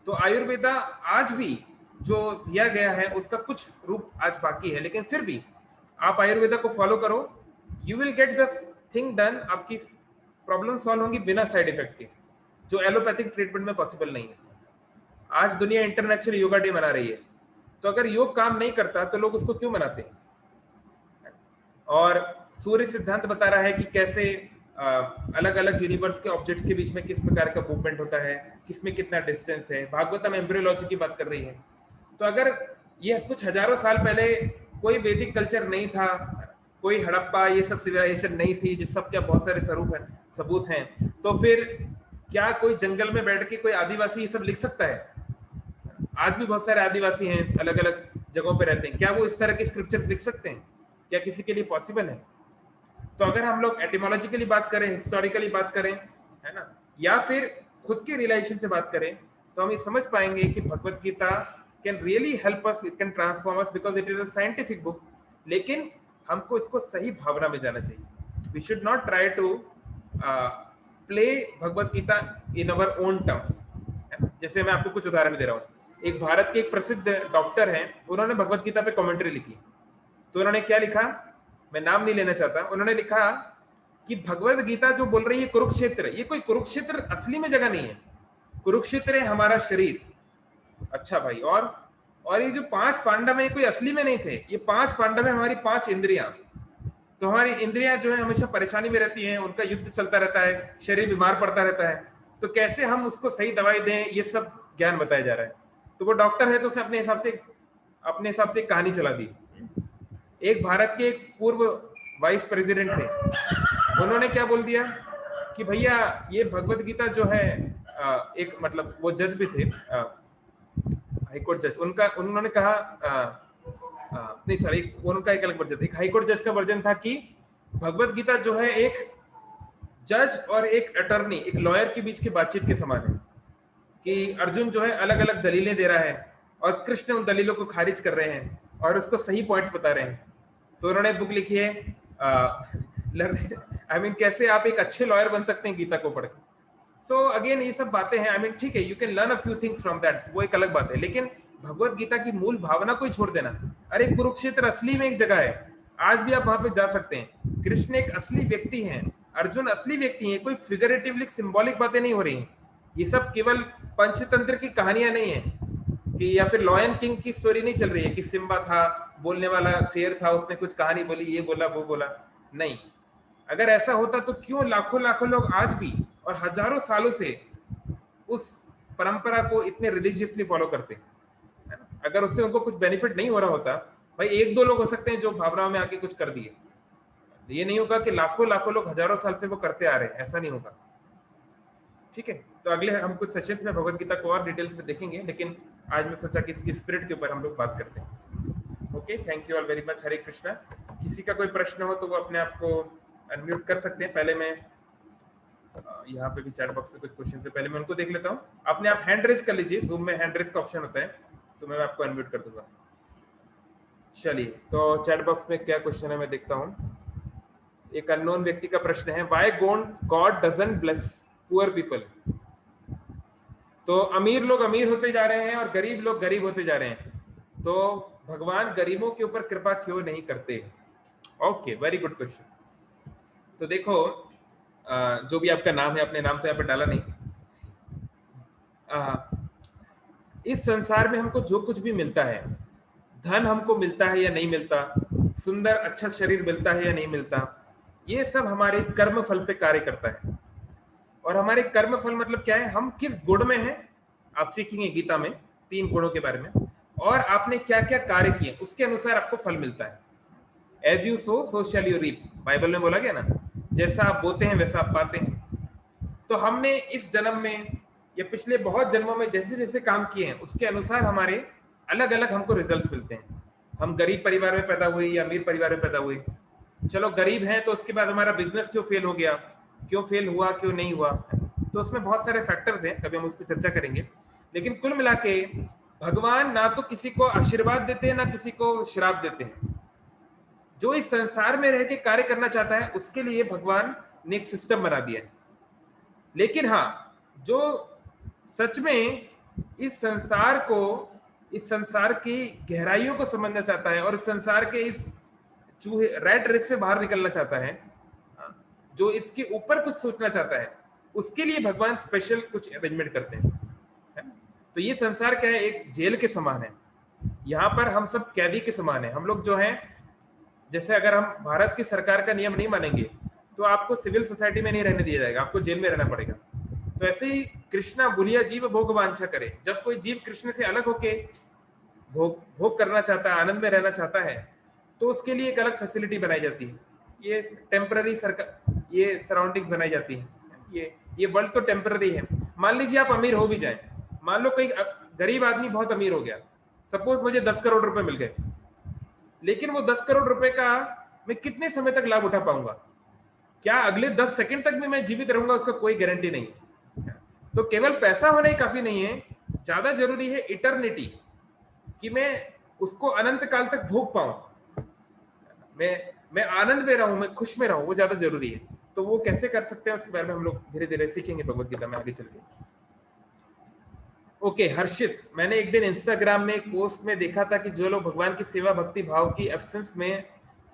तो आयुर्वेदा आज भी जो दिया गया है उसका कुछ रूप आज बाकी है, लेकिन फिर भी आप आयुर्वेदा को फॉलो करो, you will get the thing done, आपकी प्रॉब्लम सॉल्व होंगी बिना साइड इफेक्ट के, जो एलोपैथिक ट्रीटमेंट में पॉसिबल नहीं है। आज दुनिया इंटरनेशनल योगा डे मना रही है, तो अगर योग काम नहीं करता तो लोग उसको क्यों मनाते हैं? और सूर्य सिद्धांत बता रहा है कि कैसे अलग अलग यूनिवर्स के ऑब्जेक्ट्स के बीच में किस प्रकार का मूवमेंट होता है, किसमें कितना डिस्टेंस है। भागवतम एम्ब्रियोलॉजी की बात कर रही है। तो अगर ये कुछ हजारों साल पहले कोई वैदिक कल्चर नहीं था, कोई हड़प्पा ये सब सिविलाइजेशन नहीं थी जिस सब के बहुत सारे सबूत हैं, तो फिर क्या कोई जंगल में बैठ के कोई आदिवासी ये सब लिख सकता है? आज भी बहुत सारे आदिवासी हैं, अलग अलग जगहों पे रहते हैं, क्या वो इस तरह के स्क्रिप्चर्स लिख सकते हैं? क्या किसी के लिए पॉसिबल है? तो अगर हम लोग एटिमोलॉजिकली बात करें, हिस्टोरिकली बात करें, है ना, या फिर खुद के रिलेशन से बात करें, तो हम ये समझ पाएंगे कि Bhagavad Gita can really help us, it can transform us because it is a scientific book. लेकिन हमको इसको सही भावना में जाना चाहिए। We should not try to play Bhagavad Gita in our own terms. जैसे मैं आपको कुछ उदाहरण दे रहा हूँ। एक भारत के एक प्रसिद्ध डॉक्टर हैं, उन्होंने भगवत गीता पे कमेंट्री लिखी। तो उन्होंने क्या लिखा, मैं नाम नहीं लेना चाहता, उन्होंने लिखा कि भगवत गीता जो बोल रही है कुरुक्षेत्र, ये कोई कुरुक्षेत्र असली में जगह नहीं है, कुरुक्षेत्र है हमारा शरीर। अच्छा भाई, और ये जो 5 पांडव है कोई असली में नहीं थे, ये 5 पांडव है हमारी 5 इंद्रियां। तो हमारी इंद्रियां जो है हमेशा परेशानी में रहती हैं, उनका युद्ध चलता रहता है, शरीर बीमार पड़ता रहता है, तो कैसे हम उसको सही दवाई दें, ये सब ज्ञान बताया जा रहा है। तो वो डॉक्टर है तो उसने अपने हिसाब से कहानी चला दी। एक भारत के एक पूर्व वाइस प्रेसिडेंट थे, उन्होंने क्या बोल दिया कि भैया ये भगवत गीता जो है, एक मतलब वो जज भी थे, हाईकोर्ट जज, उन्होंने कहा नहीं सर, उनका एक अलग वर्जन था। एक हाईकोर्ट जज का वर्जन था कि भगवत गीता जो है एक जज और एक अटर्नी, एक लॉयर के बीच की बातचीत के समान है, कि अर्जुन जो है अलग अलग दलीलें दे रहा है और कृष्ण उन दलीलों को खारिज कर रहे हैं और उसको सही पॉइंट्स बता रहे हैं। तो उन्होंने बुक लिखी है, आई मीन कैसे आप एक अच्छे लॉयर बन सकते हैं गीता को पढ़ के। सो अगेन ये सब बातें हैं, आई मीन ठीक है, you can learn a few things from that, वो एक अलग बात है, लेकिन भगवत गीता की मूल भावना को ही छोड़ देना। अरे कुरुक्षेत्र असली में एक जगह है, आज भी आप वहां पे जा सकते हैं। कृष्ण एक असली व्यक्ति हैं, अर्जुन असली व्यक्ति हैं, कोई फिगरेटिवली सिंबॉलिक बातें नहीं हो रही हैं। ये सब केवल पंचतंत्र की कहानियां नहीं है, कि या फिर लॉयन किंग की स्टोरी नहीं चल रही है कि सिम्बा था, बोलने वाला शेर था, उसने कुछ कहानी बोली, ये बोला वो बोला। नहीं, अगर ऐसा होता तो क्यों लाखों लाखों लोग आज भी और हजारों सालों से उस परंपरा को इतने रिलीजियसली फॉलो करते हैं? अगर उससे उनको कुछ बेनिफिट नहीं हो रहा होता, भाई 1-2 लोग हो सकते हैं जो भावनाओं में आके कुछ कर दिए, ये नहीं होगा कि लाखों लाखों लोग हजारों साल से वो करते आ रहे हैं, ऐसा नहीं होगा। ठीक है, तो अगले हम कुछ सेशंस में भगवत गीता को और डिटेल्स में देखेंगे, लेकिन आज मैं सोचा कि इसकी स्पिरिट के ऊपर हम लोग बात करते हैं। Okay, thank you all very much. Hare Krishna. किसी का कोई प्रश्न हो तो वो अपने आप को अनम्यूट कर सकते हैं। पहले मैं यहाँ पे भी चैट बॉक्स में कुछ क्वेश्चन से पहले मैं उनको देख लेता हूँ। अपने आप हैंड रेज कर लीजिए, जूम में हैंड रेज का ऑप्शन होता है, तो मैं आपको अनम्यूट कर दूंगा। चलिए, तो चैट बॉक्स में क्या क्वेश्चन है मैं देखता हूँ। एक अननोन व्यक्ति का प्रश्न है, why God doesn't bless poor people? तो अमीर लोग अमीर होते जा रहे हैं और गरीब लोग गरीब होते जा रहे हैं, तो भगवान गरीबों के ऊपर कृपा क्यों नहीं करते? Okay, very good question. तो देखो, जो भी आपका नाम है, अपने नाम तो यहाँ पे डाला नहीं। इस संसार में हमको जो कुछ भी मिलता है, धन हमको मिलता है या नहीं मिलता, सुंदर अच्छा शरीर मिलता है या नहीं मिलता, ये सब हमारे कर्म फल पे कार्य करता है। और हमारे कर्म फल मतलब क्या है, हम किस गुण में हैं, आप सीखेंगे गीता में 3 गुणों के बारे में, और आपने क्या क्या कार्य किए उसके अनुसार आपको फल मिलता है। As you sow so shall you reap, Bible में बोला गया ना, जैसा आप बोते हैं वैसा आप पाते हैं। तो हमने इस जन्म में या पिछले बहुत जन्मों में जैसे जैसे काम किए हैं, उसके अनुसार हमारे अलग अलग हमको रिजल्ट्स मिलते हैं। हम गरीब परिवार में पैदा हुए या अमीर परिवार में पैदा हुए, चलो गरीब हैं तो उसके बाद हमारा बिजनेस क्यों फेल हो गया, क्यों फेल हुआ, क्यों नहीं हुआ, तो उसमें बहुत सारे फैक्टर्स हैं, कभी हम उस पर चर्चा करेंगे। लेकिन कुल मिला के भगवान ना तो किसी को आशीर्वाद देते हैं ना किसी को श्राप देते हैं। जो इस संसार में रह के कार्य करना चाहता है उसके लिए भगवान ने एक सिस्टम बना दिया है। लेकिन हाँ, जो सच में इस संसार की गहराइयों को समझना चाहता है और इस संसार के इस चूहे रैट रेस से बाहर निकलना चाहता है, जो इसके ऊपर कुछ सोचना चाहता है, उसके लिए भगवान स्पेशल कुछ अरेंजमेंट करते हैं, है ना? तो ये संसार क्या है, एक जेल के समान है। यहाँ पर हम सब कैदी के समान है। हम लोग जो हैं, जैसे अगर हम भारत की सरकार का नियम नहीं मानेंगे तो आपको सिविल सोसाइटी में नहीं रहने दिया जाएगा, आपको जेल में रहना पड़ेगा। तो ऐसे ही कृष्णा बुलिया जीव भोग वांछा करे। जब कोई जीव कृष्ण से अलग होके भोग भोग करना चाहता है, आनंद में रहना चाहता है, तो उसके लिए एक अलग फैसिलिटी बनाई जाती है। ये टेम्पररी सरकार, ये सराउंडिंग्स बनाई जाती है। ये वर्ल्ड तो टेम्पररी है। मान लीजिए आप अमीर हो भी जाए, मान लो कोई गरीब आदमी बहुत अमीर हो गया, सपोज मुझे 10 करोड़ रुपए मिल गए, लेकिन वो 10 करोड़ रुपए का मैं कितने समय तक लाभ उठा पाऊंगा? क्या अगले 10 सेकंड तक भी मैं जीवित रहूंगा? उसका कोई गारंटी नहीं है। तो केवल पैसा होना ही काफी नहीं है, ज्यादा जरूरी है इटर्निटी, कि मैं उसको अनंत काल तक भोग पाऊं, मैं आनंद में रहूं, मैं खुश में रहूं, वो ज्यादा जरूरी है। तो वो कैसे कर सकते हैं उसके बारे में हम लोग धीरे धीरे सीखेंगे भगवत गीता में आगे चल के। ओके हर्षित, मैंने एक दिन इंस्टाग्राम में एक पोस्ट में देखा था कि जो लोग भगवान की सेवा भक्ति भाव की एब्सेंस में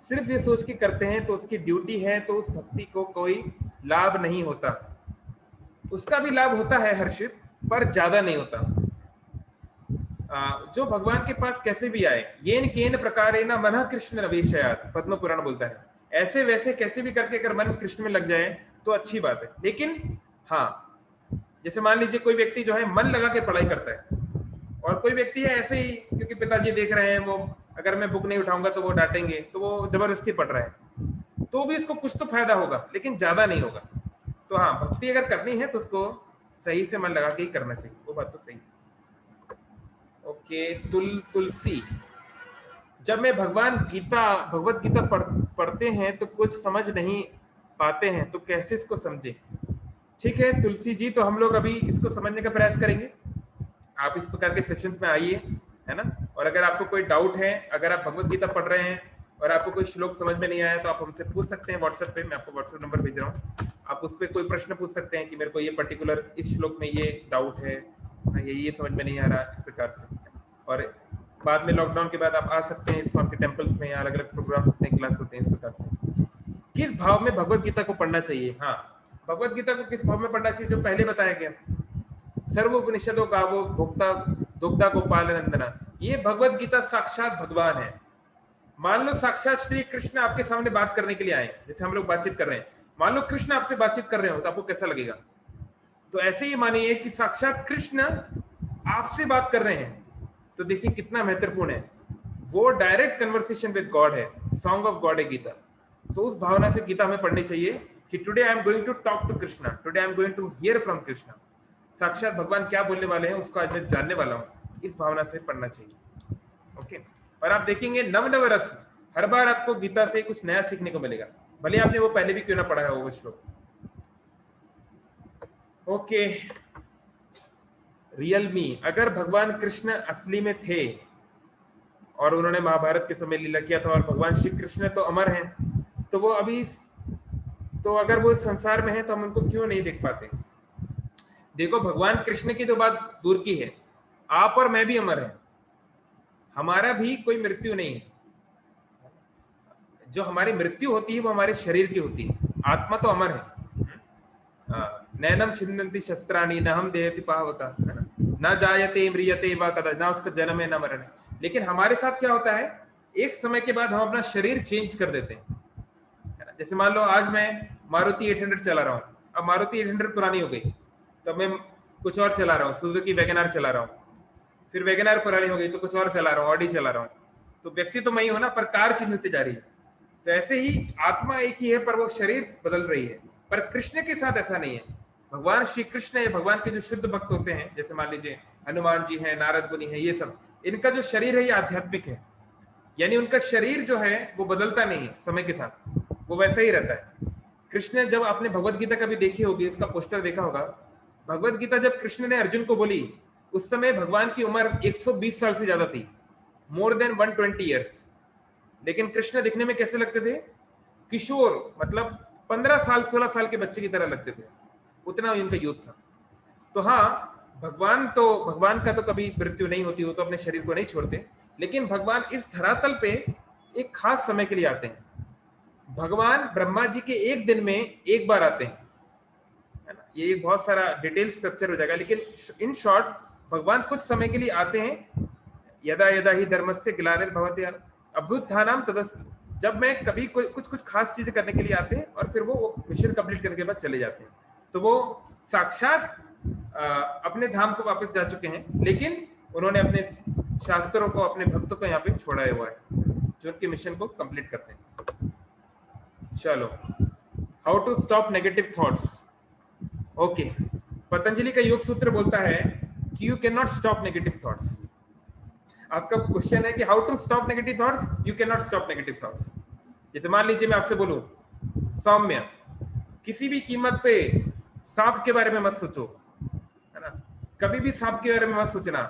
सिर्फ ये सोच के करते हैं तो उसकी ड्यूटी है, तो उस भक्ति को कोई लाभ नहीं होता। उसका भी लाभ होता है हर्षित, पर ज्यादा नहीं होता। जो भगवान के पास कैसे भी आए, येन केन प्रकारेण मनः कृष्ण नवेशयात्, पद्म पुराण बोलता है, ऐसे वैसे कैसे भी करके अगर मन कृष्ण में लग जाए तो अच्छी बात है। लेकिन हाँ, जैसे मान लीजिए कोई व्यक्ति जो है मन लगा के पढ़ाई करता है, और कोई व्यक्ति है ऐसे ही क्योंकि पिताजी देख रहे हैं, वो अगर मैं बुक नहीं उठाऊंगा तो वो डांटेंगे, तो वो जबरदस्ती पढ़ रहा है, तो भी इसको कुछ तो फायदा होगा, लेकिन ज्यादा नहीं होगा। तो हाँ, भक्ति अगर करनी है तो उसको सही से मन लगा के ही करना चाहिए, वो बात तो सही। ओके तुलसी, जब मैं भगवत गीता पढ़ते हैं तो कुछ समझ नहीं पाते हैं, तो कैसे इसको समझे? ठीक है तुलसी जी, तो हम लोग अभी इसको समझने का प्रयास करेंगे। आप इस प्रकार के सेशंस में आइए, है ना? और अगर आपको कोई डाउट है, अगर आप भगवत गीता पढ़ रहे हैं और आपको कोई श्लोक समझ में नहीं आया, तो आप हमसे पूछ सकते हैं व्हाट्सएप पे, मैं आपको व्हाट्सएप नंबर भेज रहा हूँ। आप उस पर कोई प्रश्न पूछ सकते हैं कि मेरे को ये पर्टिकुलर इस श्लोक में ये डाउट है, ये समझ में नहीं आ रहा, इस प्रकार से। और बाद में लॉकडाउन के बाद आप आ सकते हैं इस्कॉन के टेम्पल्स में, अलग अलग प्रोग्राम्स होते हैं, क्लास होते हैं, इस प्रकार से। किस भाव में भगवत गीता को पढ़ना चाहिए? हाँ, भगवत गीता को किस भाव में पढ़ना चाहिए? जो पहले बताया गया, सर्व उपनिषदों गावो भोक्ता दुग्धा गोपाल नंदना, ये भगवत गीता साक्षात भगवान है। मान लो साक्षात श्री कृष्ण आपके सामने बात करने के लिए आए, जैसे हम लोग बातचीत कर रहे हैं, मान लो कृष्ण आपसे बातचीत कर रहे हो, तो आपको कैसा लगेगा? तो ऐसे ही मानिए कि साक्षात कृष्ण आपसे बात कर रहे हैं, तो देखिए कितना महत्वपूर्ण है। वो डायरेक्ट कन्वर्सेशन विद गॉड है, सॉन्ग ऑफ गॉड है गीता। तो उस भावना से गीता हमें पढ़नी चाहिए कि today I am going to talk to Krishna, today I am going to hear from Krishna. साक्षात भगवान क्या बोलने वाले हैं उसको आज मैं जानने वाला हूँ, इस भावना से पढ़ना चाहिए। ओके, और आप देखेंगे नव नव रस, हर बार आपको गीता से कुछ नया सीखने को मिलेगा, भले आपने वो पहले भी क्यों ना पढ़ा है वो श्लोक। ओके, रियल मी, अगर भगवान कृष्ण असली में थे और उन्होंने महाभारत के समय लीला किया था और भगवान श्री कृष्ण तो अमर हैं, तो वो अभी, तो अगर वो इस संसार में है तो हम उनको क्यों नहीं देख पाते? देखो, भगवान कृष्ण की तो बात दूर की है, आप और मैं भी अमर हैं, हमारा भी कोई मृत्यु नहीं है। जो हमारी मृत्यु होती है वो हमारे शरीर की होती है, आत्मा तो अमर है। नैनम छिन्नन्ति शस्त्राणि न हम देहति पावका, है ना? न जायते म्रियते वा कदा, ना उसका जन्म है ना मरण है। लेकिन हमारे साथ क्या होता है, एक समय के बाद हम अपना शरीर चेंज कर देते हैं, है ना? जैसे मान लो आज मैं मारुति 800 चला रहा हूँ, अब मारुति 800 पुरानी हो गई, तो मैं कुछ और चला रहा हूँ, सुजुकी वैगनआर चला रहा हूँ, फिर वैगनआर पुरानी हो गई तो कुछ और चला रहा हूँ, ऑडी चला रहा हूँ। तो व्यक्ति तो मैं ही हूं ना, पर कार चेंज होती जा रही है। तो ऐसे ही आत्मा एक ही है, पर वो शरीर बदल रही है। पर कृष्ण के साथ ऐसा नहीं है। भगवान श्री कृष्ण है, भगवान के जो शुद्ध भक्त होते हैं, जैसे मान लीजिए हनुमान जी हैं, नारद मुनि है, ये सब, इनका जो शरीर है ये आध्यात्मिक है, यानी उनका शरीर जो है वो बदलता नहीं है समय के साथ, वो वैसा ही रहता है। कृष्ण, जब आपने भगवत गीता कभी देखी होगी, इसका पोस्टर देखा होगा, भगवत गीता जब कृष्ण ने अर्जुन को बोली, उस समय भगवान की उम्र 120 साल से ज्यादा थी, मोर देन 120 ईयर्स। लेकिन कृष्ण दिखने में कैसे लगते थे? किशोर, मतलब 15 साल 16 साल के बच्चे की तरह लगते थे, उतना उनका यूथ था। तो हाँ, भगवान का तो कभी मृत्यु नहीं होती, वो तो अपने शरीर को नहीं छोड़ते, लेकिन भगवान इस धरातल पे एक खास समय के लिए आते हैं। भगवान ब्रह्मा जी के एक दिन में एक बार आते हैं, है ना। ये बहुत सारा डिटेल स्ट्रक्चर हो जाएगा, लेकिन इन शॉर्ट भगवान कुछ समय के लिए आते हैं। यदा यदा ही धर्मस्य ग्लानिर्भवति अभ्युत्थानम तदस्य, जब मैं कभी कुछ कुछ खास चीजें करने के लिए आते हैं और फिर वो मिशन कंप्लीट करने के बाद चले जाते हैं। तो वो साक्षात अपने धाम को वापस जा चुके हैं, लेकिन उन्होंने अपने शास्त्रों को, अपने भक्तों को यहाँ पे छोड़ा हुआ है, जो उनके मिशन को कंप्लीट करते हैं। चलो, how to stop negative thoughts. Okay, Patanjali का योग सूत्र बोलता है कि you can not stop negative thoughts. आपका क्वेश्चन है कि how to stop negative thoughts, you can not stop negative thoughts. जैसे मान लीजिए मैं आपसे बोलूं, सौम्य, किसी भी कीमत पे सांप के बारे में मत सोचो, है ना। कभी भी सांप के बारे में मत सोचना।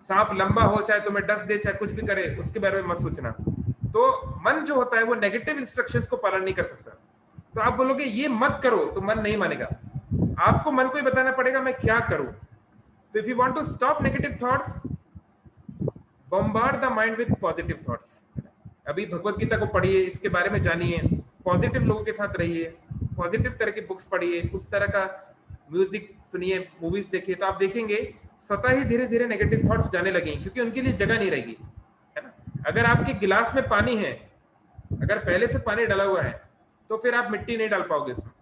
सांप लंबा हो, चाहे तुम्हें डस दे, चाहे कुछ भी करे, उसके बारे में मत सोचना। तो मन जो होता है वो नेगेटिव इंस्ट्रक्शंस को पालन नहीं कर सकता। तो आप बोलोगे ये मत करो, तो मन नहीं मानेगा। आपको मन को ही बताना पड़ेगा मैं क्या करूं। तो if you want to stop negative thoughts, bombard the mind with positive thoughts. अभी भगवत गीता को पढ़िए, इसके बारे में जानिए, पॉजिटिव लोगों के साथ रहिए, पॉजिटिव तरह की बुक्स पढ़िए, उस तरह का म्यूजिक सुनिए, मूवीज देखिए, तो आप देखेंगे स्वतः ही धीरे धीरे नेगेटिव थॉट्स जाने लगेंगे, क्योंकि उनके लिए जगह नहीं रहेगी, है ना। अगर आपके गिलास में पानी है, अगर पहले से पानी डाला हुआ है, तो फिर आप मिट्टी नहीं डाल पाओगे इसमें,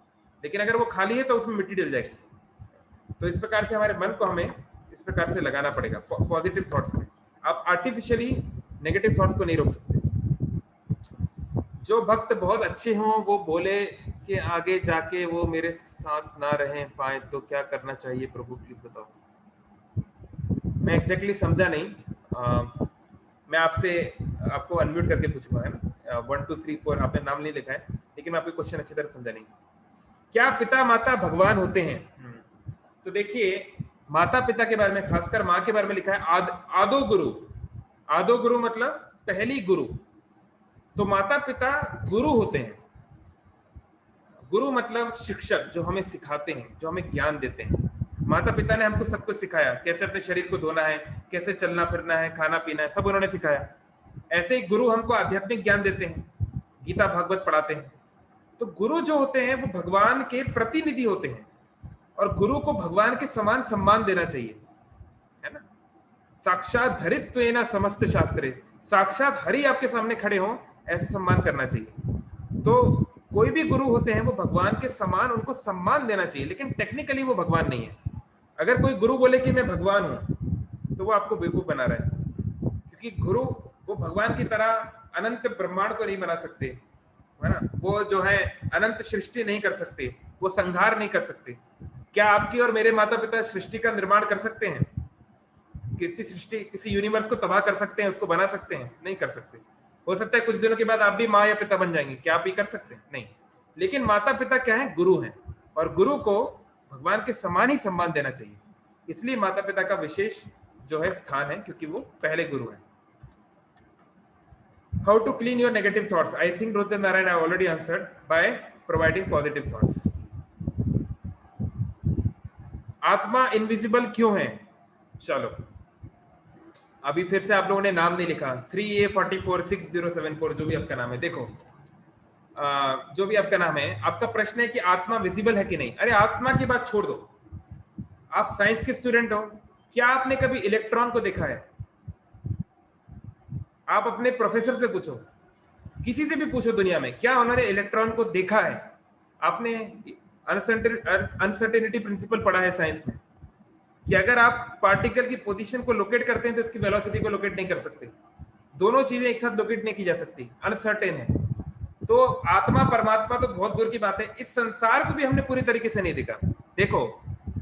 लेकिन अगर वो खाली है तो उसमें मिट्टी डल जाएगी। तो इस प्रकार से हमारे मन को हमें इस प्रकार से लगाना पड़ेगा पॉजिटिव थॉट्स में। आप आर्टिफिशियली नेगेटिव थॉट्स को नहीं रोक सकते। जो भक्त बहुत अच्छे हों, वो बोले कि आगे जाके वो मेरे साथ ना रह पाए तो क्या करना चाहिए प्रभु, प्लीज बताओ। मैं एग्जैक्टली समझा नहीं। मैं आपको अनम्यूट करके पूछूंगा, है ना। 1 2 3 4 आपने नाम नहीं लिखा है, लेकिन मैं आपको क्वेश्चन अच्छी तरह समझा नहीं। क्या पिता माता भगवान होते हैं? तो देखिए, माता पिता के बारे में, खासकर माँ के बारे में लिखा है आदो गुरु। आदो गुरु मतलब पहली गुरु। तो माता पिता गुरु होते हैं। गुरु मतलब शिक्षक, जो हमें सिखाते हैं, जो हमें ज्ञान देते हैं। माता पिता ने हमको सब कुछ सिखाया, कैसे अपने शरीर को धोना है, कैसे चलना फिरना है, खाना पीना है, सब उन्होंने सिखाया। ऐसे ही गुरु हमको आध्यात्मिक ज्ञान देते हैं, गीता भागवत पढ़ाते हैं। तो गुरु जो होते हैं वो भगवान के प्रतिनिधि होते हैं, और गुरु को भगवान के समान सम्मान देना चाहिए, है ना। साक्षात धरित्वेन समस्त शास्त्रे, साक्षात हरि आपके सामने खड़े हों, ऐसा सम्मान करना चाहिए। तो कोई भी गुरु होते हैं वो भगवान के समान, उनको सम्मान देना चाहिए, लेकिन टेक्निकली वो भगवान नहीं है। अगर कोई गुरु बोले कि मैं भगवान हूं, तो वो आपको बेवकूफ बना रहा है, क्योंकि गुरु वो भगवान की तरह अनंत ब्रह्मांड को नहीं बना सकते, है ना। वो जो है अनंत सृष्टि नहीं कर सकते, वो संहार नहीं कर सकते। क्या आपकी और मेरे माता पिता सृष्टि का निर्माण कर सकते हैं? किसी सृष्टि, किसी यूनिवर्स को तबाह कर सकते हैं, उसको बना सकते हैं? नहीं कर सकते। हो सकता है कुछ दिनों के बाद आप भी माँ या पिता बन जाएंगे, क्या आप भी कर सकते हैं? नहीं। लेकिन माता पिता क्या है? गुरु हैं, और गुरु को भगवान के समान ही सम्मान देना चाहिए। इसलिए माता पिता का विशेष जो है स्थान है, क्योंकि वो पहले गुरु हैं। How to clean your negative thoughts? I think Rudra Narayan I already answered by providing positive thoughts. आत्मा इनविजिबल क्यों है? चलो, अभी फिर से आप लोगों ने नाम नहीं लिखा। 3A446074, जो भी आपका नाम है, देखो जो भी आपका नाम है, आपका प्रश्न है कि आत्मा विजिबल है कि नहीं। अरे आत्मा की बात छोड़ दो, आप साइंस के स्टूडेंट हो, क्या आपने कभी इलेक्ट्रॉन को देखा है? आप अपने प्रोफेसर से पूछो, किसी से भी पूछो दुनिया में, क्या उन्होंने इलेक्ट्रॉन को देखा है? आपने अनसर्टेनिटी प्रिंसिपल पढ़ा है साइंस में, कि अगर आप पार्टिकल की पोजीशन को लोकेट करते हैं तो इसकी वेलोसिटी को लोकेट नहीं कर सकते। दोनों चीजें एक साथ लोकेट नहीं की जा सकती, अनसर्टेन है। तो आत्मा परमात्मा तो बहुत दूर की बात है, इस संसार को भी हमने पूरी तरीके से नहीं देखा। देखो,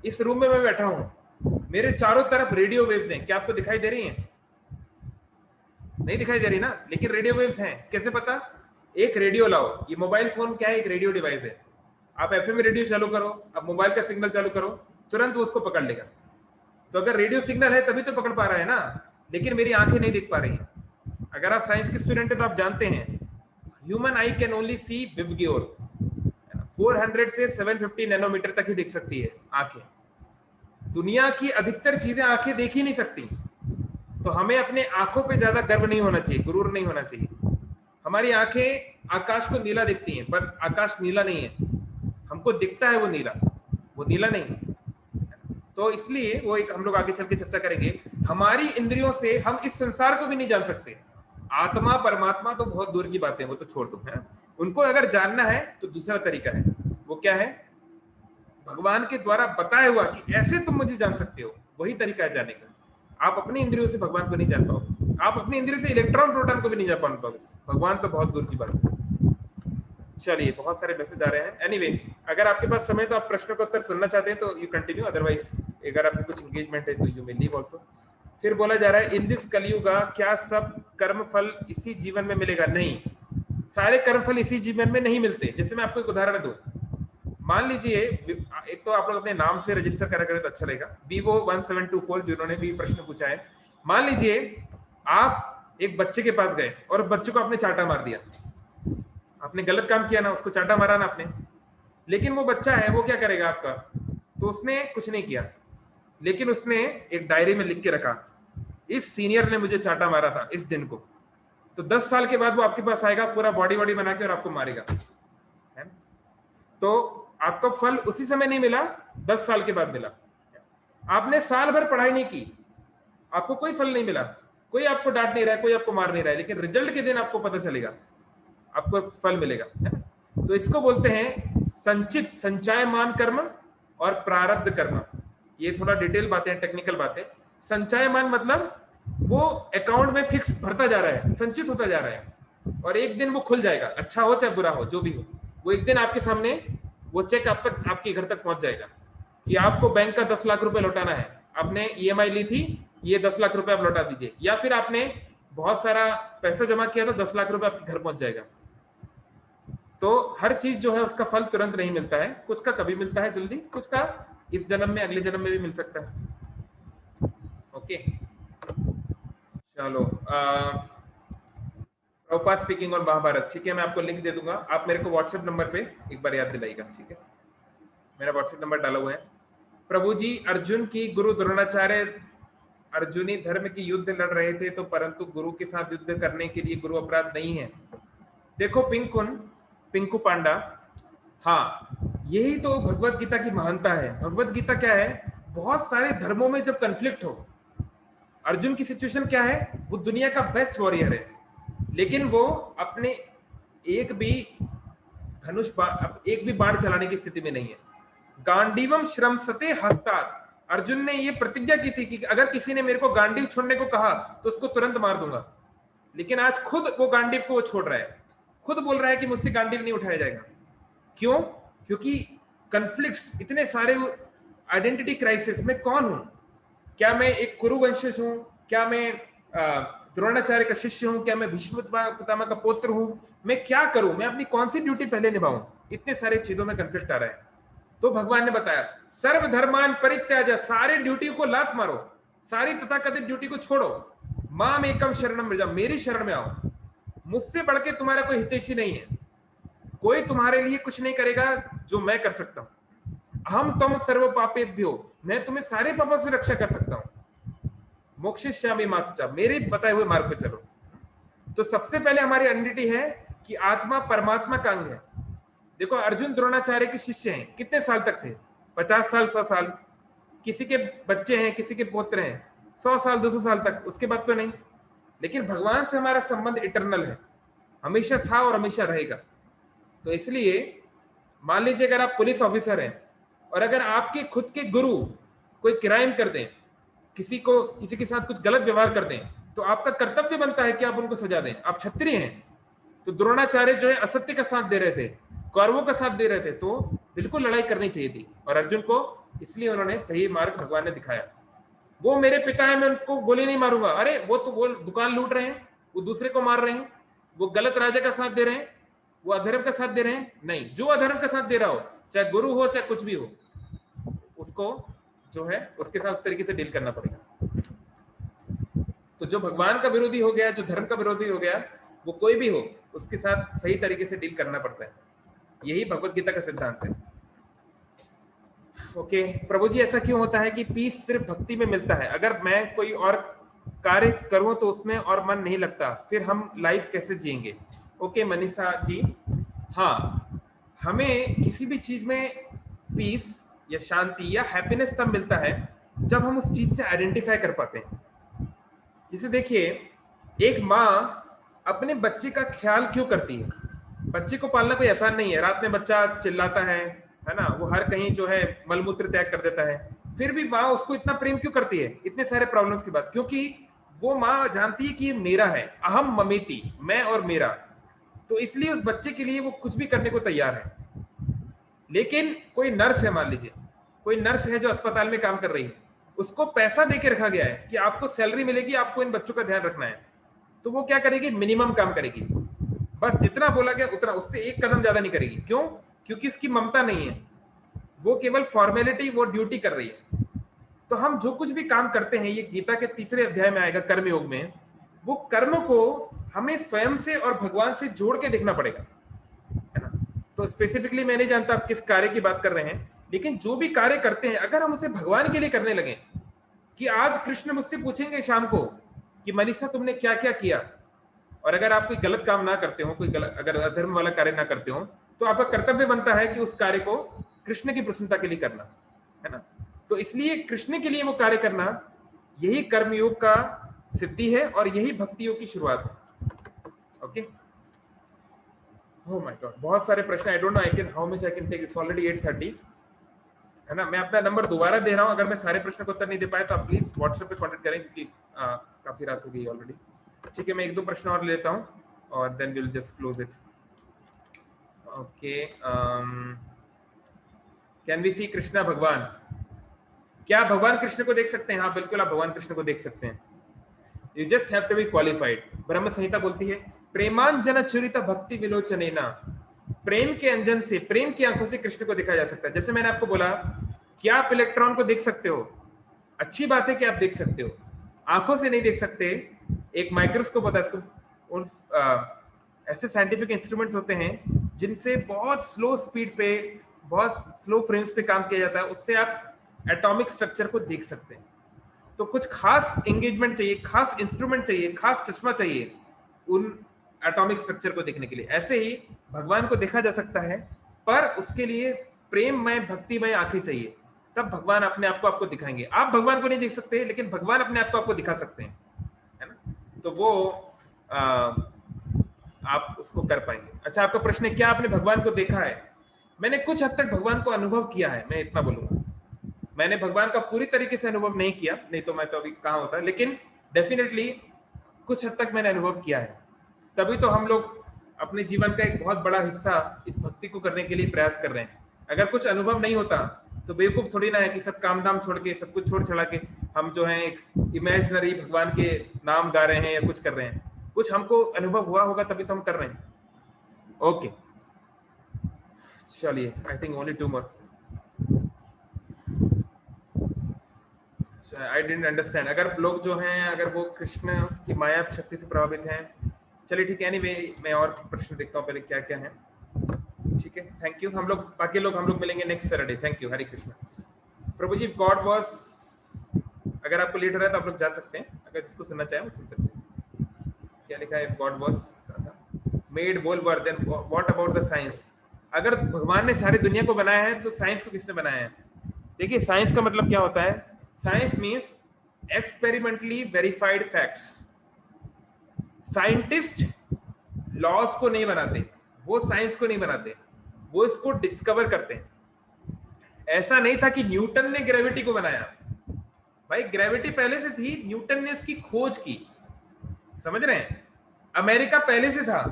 इस रूम में मैं बैठा हूं, मेरे चारों तरफ रेडियो वेव्स हैं, क्या आपको दिखाई दे रही हैं? नहीं दिखाई दे रही ना, लेकिन रेडियो वेव्स हैं। कैसे पता? एक रेडियो लाओ, ये मोबाइल फोन क्या है? एक रेडियो डिवाइस है। आप एफएम रेडियो चालू करो, आप मोबाइल का सिग्नल चालू करो, तुरंत वो उसको पकड़ लेगा। तो अगर रेडियो सिग्नल है तभी तो पकड़ पा रहा है ना, लेकिन मेरी आंखें नहीं देख पा रही हैं। अगर आप साइंस के स्टूडेंट हैं तो आप जानते हैं, human eye can only see VIBGYOR, 400 से 750 नैनोमीटर तक ही देख सकती है आंखें। दुनिया की अधिकतर चीजें आंखें देख ही नहीं सकती। तो हमें अपने आंखों पे ज्यादा गर्व नहीं होना चाहिए, गुरूर नहीं होना चाहिए। हमारी आंखें आकाश को नीला दिखती हैं, पर आकाश नीला नहीं है, हमको दिखता है वो नीला, वो नीला नहीं है। तो इसलिए वो एक हम लोग आगे चल के चर्चा करेंगे। हमारी इंद्रियों से हम इस संसार को भी नहीं जान सकते। आत्मा परमात्मा तो बहुत दूर की बात है, वो तो छोड़ दो, है। उनको अगर जानना है तो दूसरा तरीका है, वो क्या है? भगवान के द्वारा बताया हुआ कि ऐसे तुम मुझे जान सकते हो, वही तरीका है जाने का। आप अपनी इंद्रियों से भगवान को नहीं जान पाओगे, आप अपनी इंद्रियों से इलेक्ट्रॉन प्रोटॉन को भी नहीं जान पाओगे, भगवान तो बहुत दूर की बात है। चलिए, बहुत सारे मैसेज आ रहे हैं। एनीवे, अगर आपके पास समय तो आप प्रश्न का उत्तर सुनना चाहते हैं तो यू कंटिन्यू, अदरवाइज अगर आपकी कुछ एंगेजमेंट है तो यू मे लीव आल्सो। फिर बोला जा रहा है इन दिस कलयुगा क्या सब कर्म फल इसी जीवन में मिलेगा? नहीं, सारे कर्म फल इसी जीवन में नहीं मिलते। जैसे मैं आपको एक उदाहरण दूं, मान लीजिए, एक तो आप लोग अपने नाम से रजिस्टर करा करें तो अच्छा लगेगा, Vivo1724 जिन्होंने भी प्रश्न पूछा है। मान लीजिए आप एक बच्चे के पास गए और बच्चे को आपने चाटा मार दिया, आपने गलत काम किया ना, उसको चाटा मारा ना आपने, लेकिन वो बच्चा है, वो क्या करेगा आपका? तो उसने कुछ नहीं किया, लेकिन उसने एक डायरी में लिख के रखा, इस सीनियर ने मुझे चाटा मारा था इस दिन को। तो 10 साल के बाद वो आपके पास आएगा पूरा बॉडी बॉडी बना के और आपको मारेगा, है? तो आपका फल उसी समय नहीं मिला, 10 साल के बाद मिला। आपने साल भर पढ़ाई नहीं की, आपको कोई फल नहीं मिला, कोई आपको डांट नहीं रहा है, कोई आपको मार नहीं रहा है, लेकिन रिजल्ट के दिन आपको पता चलेगा, आपको फल मिलेगा, है? तो इसको बोलते हैं संचित संचयमान कर्म और प्रारब्ध कर्म। ये थोड़ा डिटेल बातें, टेक्निकल बातें। संचयमान मतलब वो अकाउंट में फिक्स भरता जा रहा है, संचित होता जा रहा है, और एक दिन वो खुल जाएगा, अच्छा हो चाहे बुरा हो, जो भी हो, वो एक दिन आपके सामने वो चेक आप तक, आपके घर तक पहुंच जाएगा कि आपको बैंक का 10 लाख रुपए लौटाना है, आपने ईएमआई ली थी, ये 10 लाख रुपए आप लौटा दीजिए, या फिर आपने बहुत सारा पैसा जमा किया था, 10 लाख रुपए आपके घर पहुंच जाएगा। तो हर चीज जो है उसका फल तुरंत नहीं मिलता है, कुछ का कभी मिलता है जल्दी, कुछ का इस जन्म में, अगले जन्म में भी मिल सकता है। ओके, चलो, प्रभुपाद स्पीकिंग और महाभारत, ठीक है, मैं आपको लिंक दे दूंगा, आप मेरे को व्हाट्सएप नंबर पे एक बार याद दिलाइएगा, ठीक है? मेरा व्हाट्सएप नंबर डाला हुआ है। प्रभु जी, अर्जुन की गुरु द्रोणाचार्य अर्जुनी धर्म की युद्ध लड़ रहे थे, तो परंतु गुरु के साथ युद्ध करने के लिए गुरु अपराध नहीं है। देखो पिंकू पांडा, हाँ, यही तो भगवत गीता की महानता है। भगवत गीता क्या है? बहुत सारे धर्मों में जब कन्फ्लिक्ट हो, अर्जुन की सिचुएशन क्या है? वो दुनिया का बेस्ट वॉरियर है, लेकिन वो अपने एक भी एक भी बाण चलाने की स्थिति में नहीं है। गांडीवम श्रमसते हस्तात्, अर्जुन ने ये प्रतिज्ञा की थी कि अगर किसी ने मेरे को गांडीव छोड़ने को कहा तो उसको तुरंत मार दूंगा, लेकिन आज खुद वो गांडीव को वो छोड़ रहा है, खुद बोल रहा है कि मुझसे गांडीव नहीं उठाया जाएगा। क्यों? क्योंकि कन्फ्लिक्ट्स इतने सारे, आइडेंटिटी क्राइसिस, मैं कौन हूं? क्या मैं एक कुरुवंशज हूं? क्या मैं द्रोणाचार्य का शिष्य हूं? क्या मैं भीष्म पितामह का पुत्र हूं? मैं क्या करूं? मैं अपनी कौन सी ड्यूटी पहले निभाऊं? इतने सारे चीजों में कन्फ्लिक्ट आ रहा है। तो भगवान ने बताया सर्वधर्मान परित्याज, सारे ड्यूटी को लात मारो, सारी तथाकथित ड्यूटी को छोड़ो, माम एकम शरणम व्रज, मेरी शरण में आओ, मुझसे बढ़ के तुम्हारा कोई हितैषी नहीं है, कोई तुम्हारे लिए कुछ नहीं करेगा जो मैं कर सकता हूं। हम तुम सर्व पापेभ्यो, मैं तुम्हें सारे पापों से रक्षा कर सकता हूं। मोक्षयिष्यामि मा शुचा, मेरे बताए हुए मार्ग पे चलो। तो सबसे पहले हमारी आइडेंटिटी है कि आत्मा परमात्मा का अंग है। देखो, अर्जुन द्रोणाचार्य के शिष्य हैं, कितने साल तक थे? 50 साल, 100 साल, किसी के बच्चे हैं, किसी के पोत्र हैं 100 साल, 200 साल तक, उसके बाद तो नहीं। लेकिन भगवान से हमारा संबंध इटरनल है, हमेशा था और हमेशा रहेगा। तो इसलिए मान लीजिए अगर आप पुलिस ऑफिसर हैं और अगर आपके खुद के गुरु कोई क्राइम कर दें, किसी के साथ कुछ गलत व्यवहार कर दें, तो आपका कर्तव्य बनता है कि आप उनको सजा दें। आप क्षत्रिय हैं, तो द्रोणाचार्य जो है असत्य का साथ दे रहे थे, कौरवों का साथ दे रहे थे, तो बिल्कुल लड़ाई करनी चाहिए थी। और अर्जुन को इसलिए उन्होंने सही मार्ग भगवान ने दिखाया। वो मेरे पिता है, मैं उनको गोली नहीं मारूंगा, अरे वो तो वो दुकान लूट रहे हैं, वो दूसरे को मार रहे हैं, वो गलत राजा का साथ दे रहे हैं, वो अधर्म का साथ दे रहे हैं, नहीं, जो अधर्म का साथ दे रहा हो, चाहे गुरु हो चाहे कुछ भी हो, उसको जो है उसके साथ उस तरीके से डील करना पड़ेगा। तो जो भगवान का विरोधी हो गया, जो धर्म का विरोधी हो गया, वो कोई भी हो, उसके साथ सही तरीके से डील करना पड़ता है। यही भगवत गीता का सिद्धांत है। ओके, प्रभु जी, ऐसा क्यों होता है कि पीस सिर्फ भक्ति में मिलता है? अगर मैं कोई और कार्य करूं तो उसमें और मन नहीं लगता, फिर हम लाइफ कैसे जिएंगे? ओके मनीषा जी, हाँ, हमें किसी भी चीज में पीस या शांति या हैप्पीनेस तब मिलता है जब हम उस चीज से आइडेंटिफाई कर पाते हैं। जैसे देखिए, एक माँ अपने बच्चे का ख्याल क्यों करती है? बच्चे को पालना कोई आसान नहीं है। रात में बच्चा चिल्लाता है ना, वो हर कहीं जो है मलमूत्र त्याग कर देता है, फिर भी माँ उसको इतना प्रेम क्यों करती है इतने सारे प्रॉब्लम्स के बाद? क्योंकि वो माँ जानती है कि ये मेरा है, अहम ममेती, मैं और मेरा। तो इसलिए उस बच्चे के लिए वो कुछ भी करने को तैयार है। लेकिन कोई नर्स है, मान लीजिए कोई नर्स है जो अस्पताल में काम कर रही है, उसको पैसा देके रखा गया है कि आपको सैलरी मिलेगी, आपको इन बच्चों का ध्यान रखना है। तो वो क्या करेगी? मिनिमम काम करेगी, बस जितना बोला गया उतना, उससे एक कदम ज्यादा नहीं करेगी। क्यों? क्योंकि इसकी ममता नहीं है, वो केवल फॉर्मेलिटी, वो ड्यूटी कर रही है। तो हम जो कुछ भी काम करते हैं, ये गीता के 3रे अध्याय में आएगा, कर्म योग में, वो कर्म को हमें स्वयं से और भगवान से जोड़ के देखना पड़ेगा, है ना। तो स्पेसिफिकली मैं नहीं जानता आप किस कार्य की बात कर रहे हैं, लेकिन जो भी कार्य करते हैं अगर हम उसे भगवान के लिए करने लगे, कि आज कृष्ण मुझसे पूछेंगे शाम को कि मनीषा तुमने क्या क्या किया, और अगर आप कोई गलत काम ना करते हो, कोई गलत अगर अधर्म वाला कार्य ना करते हो, तो आपका कर्तव्य बनता है कि उस कार्य को कृष्ण की प्रसन्नता के लिए करना, है ना। तो इसलिए कृष्ण के लिए वो कार्य करना, यही कर्मयोग का सिद्धि है और यही भक्ति योग की शुरुआत है। ओके, ओह माय गॉड, बहुत सारे प्रश्न। I don't know I can how much I can take, it's already 8:30, है ना। मैं अपना नंबर दोबारा दे रहा हूं, अगर मैं सारे प्रश्न को उत्तर नहीं दे पाया तो आप प्लीज व्हाट्सएप पे कांटेक्ट करें, क्योंकि काफी रात हो गई ऑलरेडी। ठीक है, मैं 1-2 प्रश्न और लेता हूं और then will just close it. Okay, can we see Krishna bhagwan? क्या भगवान कृष्ण को देख सकते हैं? हाँ बिल्कुल, आप भगवान कृष्ण को देख सकते हैं। You just have to be qualified. Brahma Samhita बोलती है, प्रेमांजन चुरित भक्ति विलोचनेना, प्रेम के अंजन से, प्रेम की आंखों से कृष्ण को देखा जा सकता है। जैसे मैंने आपको बोला कि आप इलेक्ट्रॉन को देख सकते हो, अच्छी बात है कि आप देख सकते हो, आंखों से नहीं देख सकते। एक माइक्रोस्कोप होता है, इसको उन ऐसे साइंटिफिक इंस्ट्रूमेंट्स होते हैं जिनसे बहुत स्लो स्पीड पे, बहुत स्लो फ्रेम्स पे काम किया जाता है, उससे आप एटॉमिक स्ट्रक्चर को देख सकते हैं। तो कुछ खास एंगेजमेंट चाहिए, खास इंस्ट्रूमेंट चाहिए, खास चश्मा चाहिए उन एटॉमिक स्ट्रक्चर को देखने के लिए। ऐसे ही भगवान को देखा जा सकता है, पर उसके लिए प्रेममय भक्तिमय आंखें चाहिए, तब भगवान अपने आप को आपको दिखाएंगे। आप भगवान को नहीं देख सकते, लेकिन भगवान अपने आप को आपको दिखा सकते हैं, है ना। तो वो आप उसको कर पाएंगे। अच्छा, आपका प्रश्न है क्या आपने भगवान को देखा है? मैंने कुछ हद तक भगवान को अनुभव किया है, मैं इतना बोलूंगा। मैंने भगवान का पूरी तरीके से अनुभव नहीं किया, नहीं तो मैं तो अभी कहाँ होता, लेकिन डेफिनेटली कुछ हद तक मैंने अनुभव किया है। तभी तो हम लोग अपने जीवन का एक बहुत बड़ा हिस्सा इस भक्ति को करने के लिए प्रयास कर रहे हैं। अगर कुछ अनुभव नहीं होता तो बेवकूफ थोड़ी ना है कि सब काम धाम छोड़ के, सब कुछ छोड़ छड़ा के हम जो है एक इमेजिनरी भगवान के नाम गा रहे हैं या कुछ कर रहे हैं। कुछ हमको अनुभव हुआ होगा तभी तो हम कर रहे हैं। ओके, चलिए, I think only 2 more. I didn't understand. अगर लोग जो हैं, अगर वो कृष्ण की माया शक्ति से प्रभावित हैं, चलिए ठीक है। एनीवे, मैं और प्रश्न देखता हूँ पहले क्या क्या है। ठीक है, थैंक यू। हम लोग बाकी लोग हम लोग मिलेंगे next Saturday. Thank you, Hare Krishna. प्रभु जी, गॉड वाज, अगर आपको लेट हो रहा है तो आप लोग जा सकते हैं, अगर जिसको सुनना चाहे वो सुन सकते हैं। क्या लिखा है? गॉड वाज मेड वोलवर, then what about the science? अगर भगवान ने सारी दुनिया को बनाया है तो साइंस को किसने बनाया है? देखिए, साइंस का मतलब क्या होता है? Science means experimentally verified facts. Scientist loss को नहीं बनाते, वो साइंस को नहीं बनाते, वो इसको डिस्कवर करते हैं। ऐसा नहीं था कि न्यूटन ने ग्रेविटी को बनाया। भाई, ग्रेविटी पहले से थी, न्यूटन ने इसकी खोज की। समझ रहे हैं? अमेरिका पहले से था,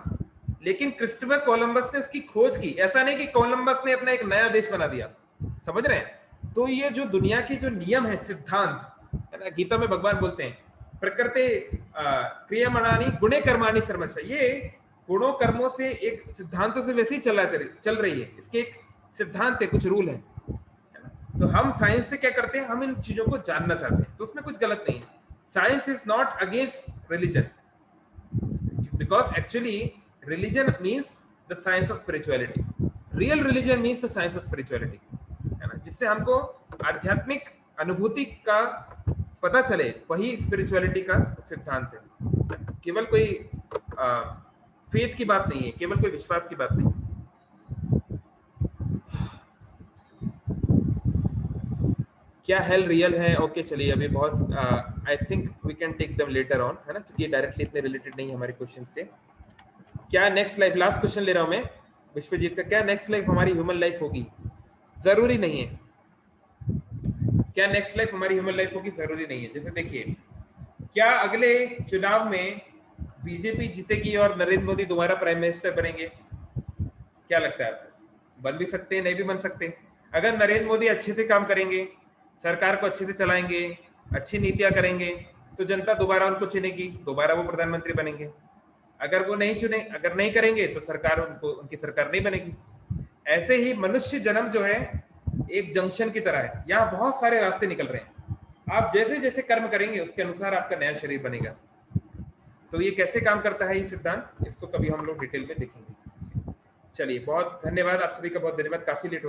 लेकिन क्रिस्टोफर कोलंबस ने उसकी खोज की। ऐसा नहीं कि कोलंबस ने अपना एक नया देश बना दिया। समझ रहे हैं? तो ये जो दुनिया के जो नियम है, सिद्धांत है ना, गीता में भगवान बोलते हैं प्रकृति क्रियमाणानि गुणे कर्माणि सर्वश। ये गुणों कर्मों से एक सिद्धांतों से वैसे ही चल रही है, इसके एक सिद्धांत है, कुछ रूल है ना। तो हम साइंस से क्या करते हैं? हम इन चीजों को जानना चाहते हैं, तो उसमें कुछ गलत नहीं है। Science is not against religion, because actually religion means the science of spirituality. Real religion means the science of spirituality, है ना, जिससे हमको आध्यात्मिक अनुभूति का पता चले, वही स्पिरिचुअलिटी का सिद्धांत है। केवल कोई फेथ की बात नहीं है, केवल कोई विश्वास की बात नहीं। क्या हेल रियल है? ओके चलिए, अभी बहुत I think we can take them later on, है ना, क्योंकि ये डायरेक्टली इतने रिलेटेड नहीं है हमारे क्वेश्चन से। क्या नेक्स्ट लाइफ, लास्ट क्वेश्चन ले रहा हूं मैं विश्वजीत का, क्या नेक्स्ट लाइफ हमारी ह्यूमन लाइफ होगी? जरूरी नहीं है। क्या नेक्स्ट लाइफ हमारी ह्यूमन लाइफ होगी? जरूरी नहीं है। जैसे देखिए, क्या अगले चुनाव में बीजेपी जीतेगी और नरेंद्र मोदी दोबारा प्राइम मिनिस्टर बनेंगे? क्या लगता है आपको? बन भी सकते हैं, नहीं भी बन सकते। अगर नरेंद्र मोदी अच्छे से काम करेंगे, सरकार को अच्छे से चलाएंगे, अच्छी नीतियां करेंगे, तो जनता दोबारा उनको चुनेगी, दोबारा वो प्रधानमंत्री बनेंगे। अगर वो नहीं चुने, अगर नहीं करेंगे, तो सरकार उनको, उनकी सरकार नहीं बनेगी। ऐसे ही मनुष्य जन्म जो है एक जंक्शन की तरह है, यहाँ बहुत सारे रास्ते निकल रहे हैं। आप जैसे जैसे कर्म करेंगे उसके अनुसार आपका नया शरीर बनेगा। तो ये कैसे काम करता है ये सिद्धांत, इसको कभी हम लोग डिटेल में देखेंगे। चलिए, बहुत धन्यवाद, आप सभी का बहुत धन्यवाद, काफी लेट हो गया।